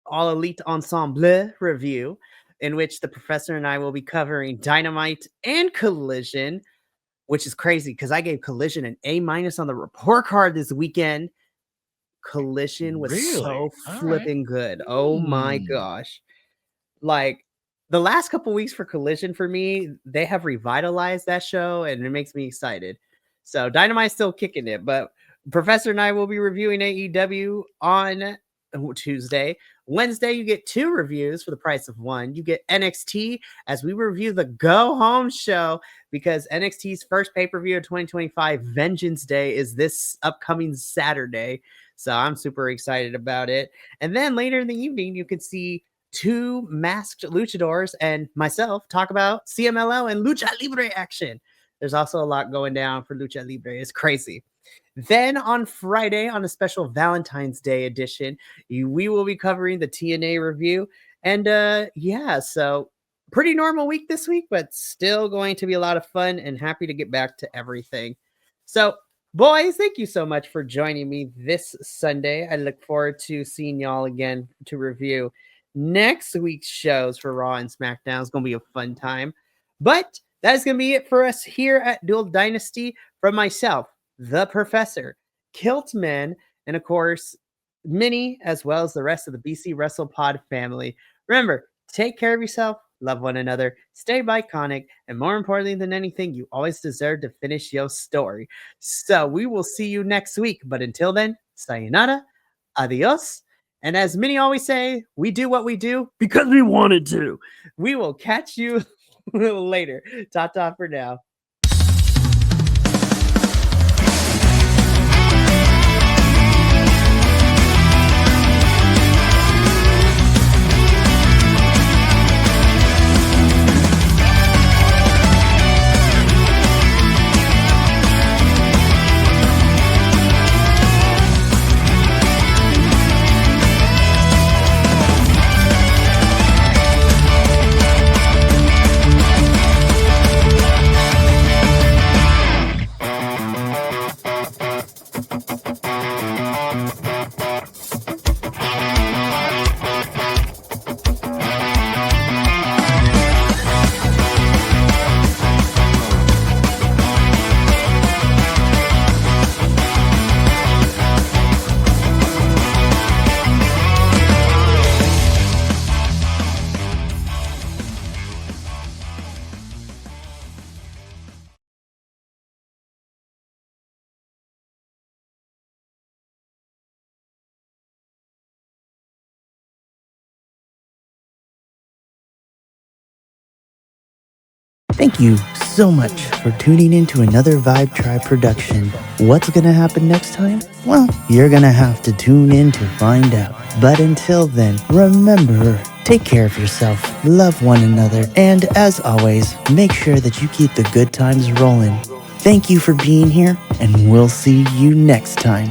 All Elite Ensemble review, in which the professor and I will be covering Dynamite and Collision, which is crazy because I gave Collision an A- on the report card this weekend. Collision was Really? so All flipping good. Oh my gosh. Like the last couple weeks for Collision for me, they have revitalized that show and it makes me excited. So Dynamite's still kicking it, but Professor and I will be reviewing AEW on Tuesday. Wednesday, you get 2 reviews for the price of 1. You get NXT as we review the Go Home show because NXT's first pay-per-view of 2025, Vengeance Day, is this upcoming Saturday. So I'm super excited about it. And then later in the evening, you can see 2 masked luchadors and myself talk about CMLL and Lucha Libre action. There's also a lot going down for Lucha Libre. It's crazy. Then on Friday, on a special Valentine's Day edition, we will be covering the TNA review. And yeah, so pretty normal week this week, but still going to be a lot of fun and happy to get back to everything. So boys, thank you so much for joining me this Sunday. I look forward to seeing y'all again to review next week's shows for Raw and SmackDown. It's going to be a fun time. But that is going to be it for us here at Dual Dynasty. From myself, the Professor, Kiltman, and of course, Minnie, as well as the rest of the BC Wrestle Pod family. Remember, take care of yourself, love one another, stay iconic, and more importantly than anything, you always deserve to finish your story. So we will see you next week. But until then, sayonara, Adios. And as many always say, we do what we do because we wanted to. We will catch you later. Ta-ta for now. Thank you so much for tuning in to another Vibe Tribe production. What's gonna happen next time? Well, you're gonna have to tune in to find out. But until then, remember, take care of yourself, love one another, and as always, make sure that you keep the good times rolling. Thank you for being here, and we'll see you next time.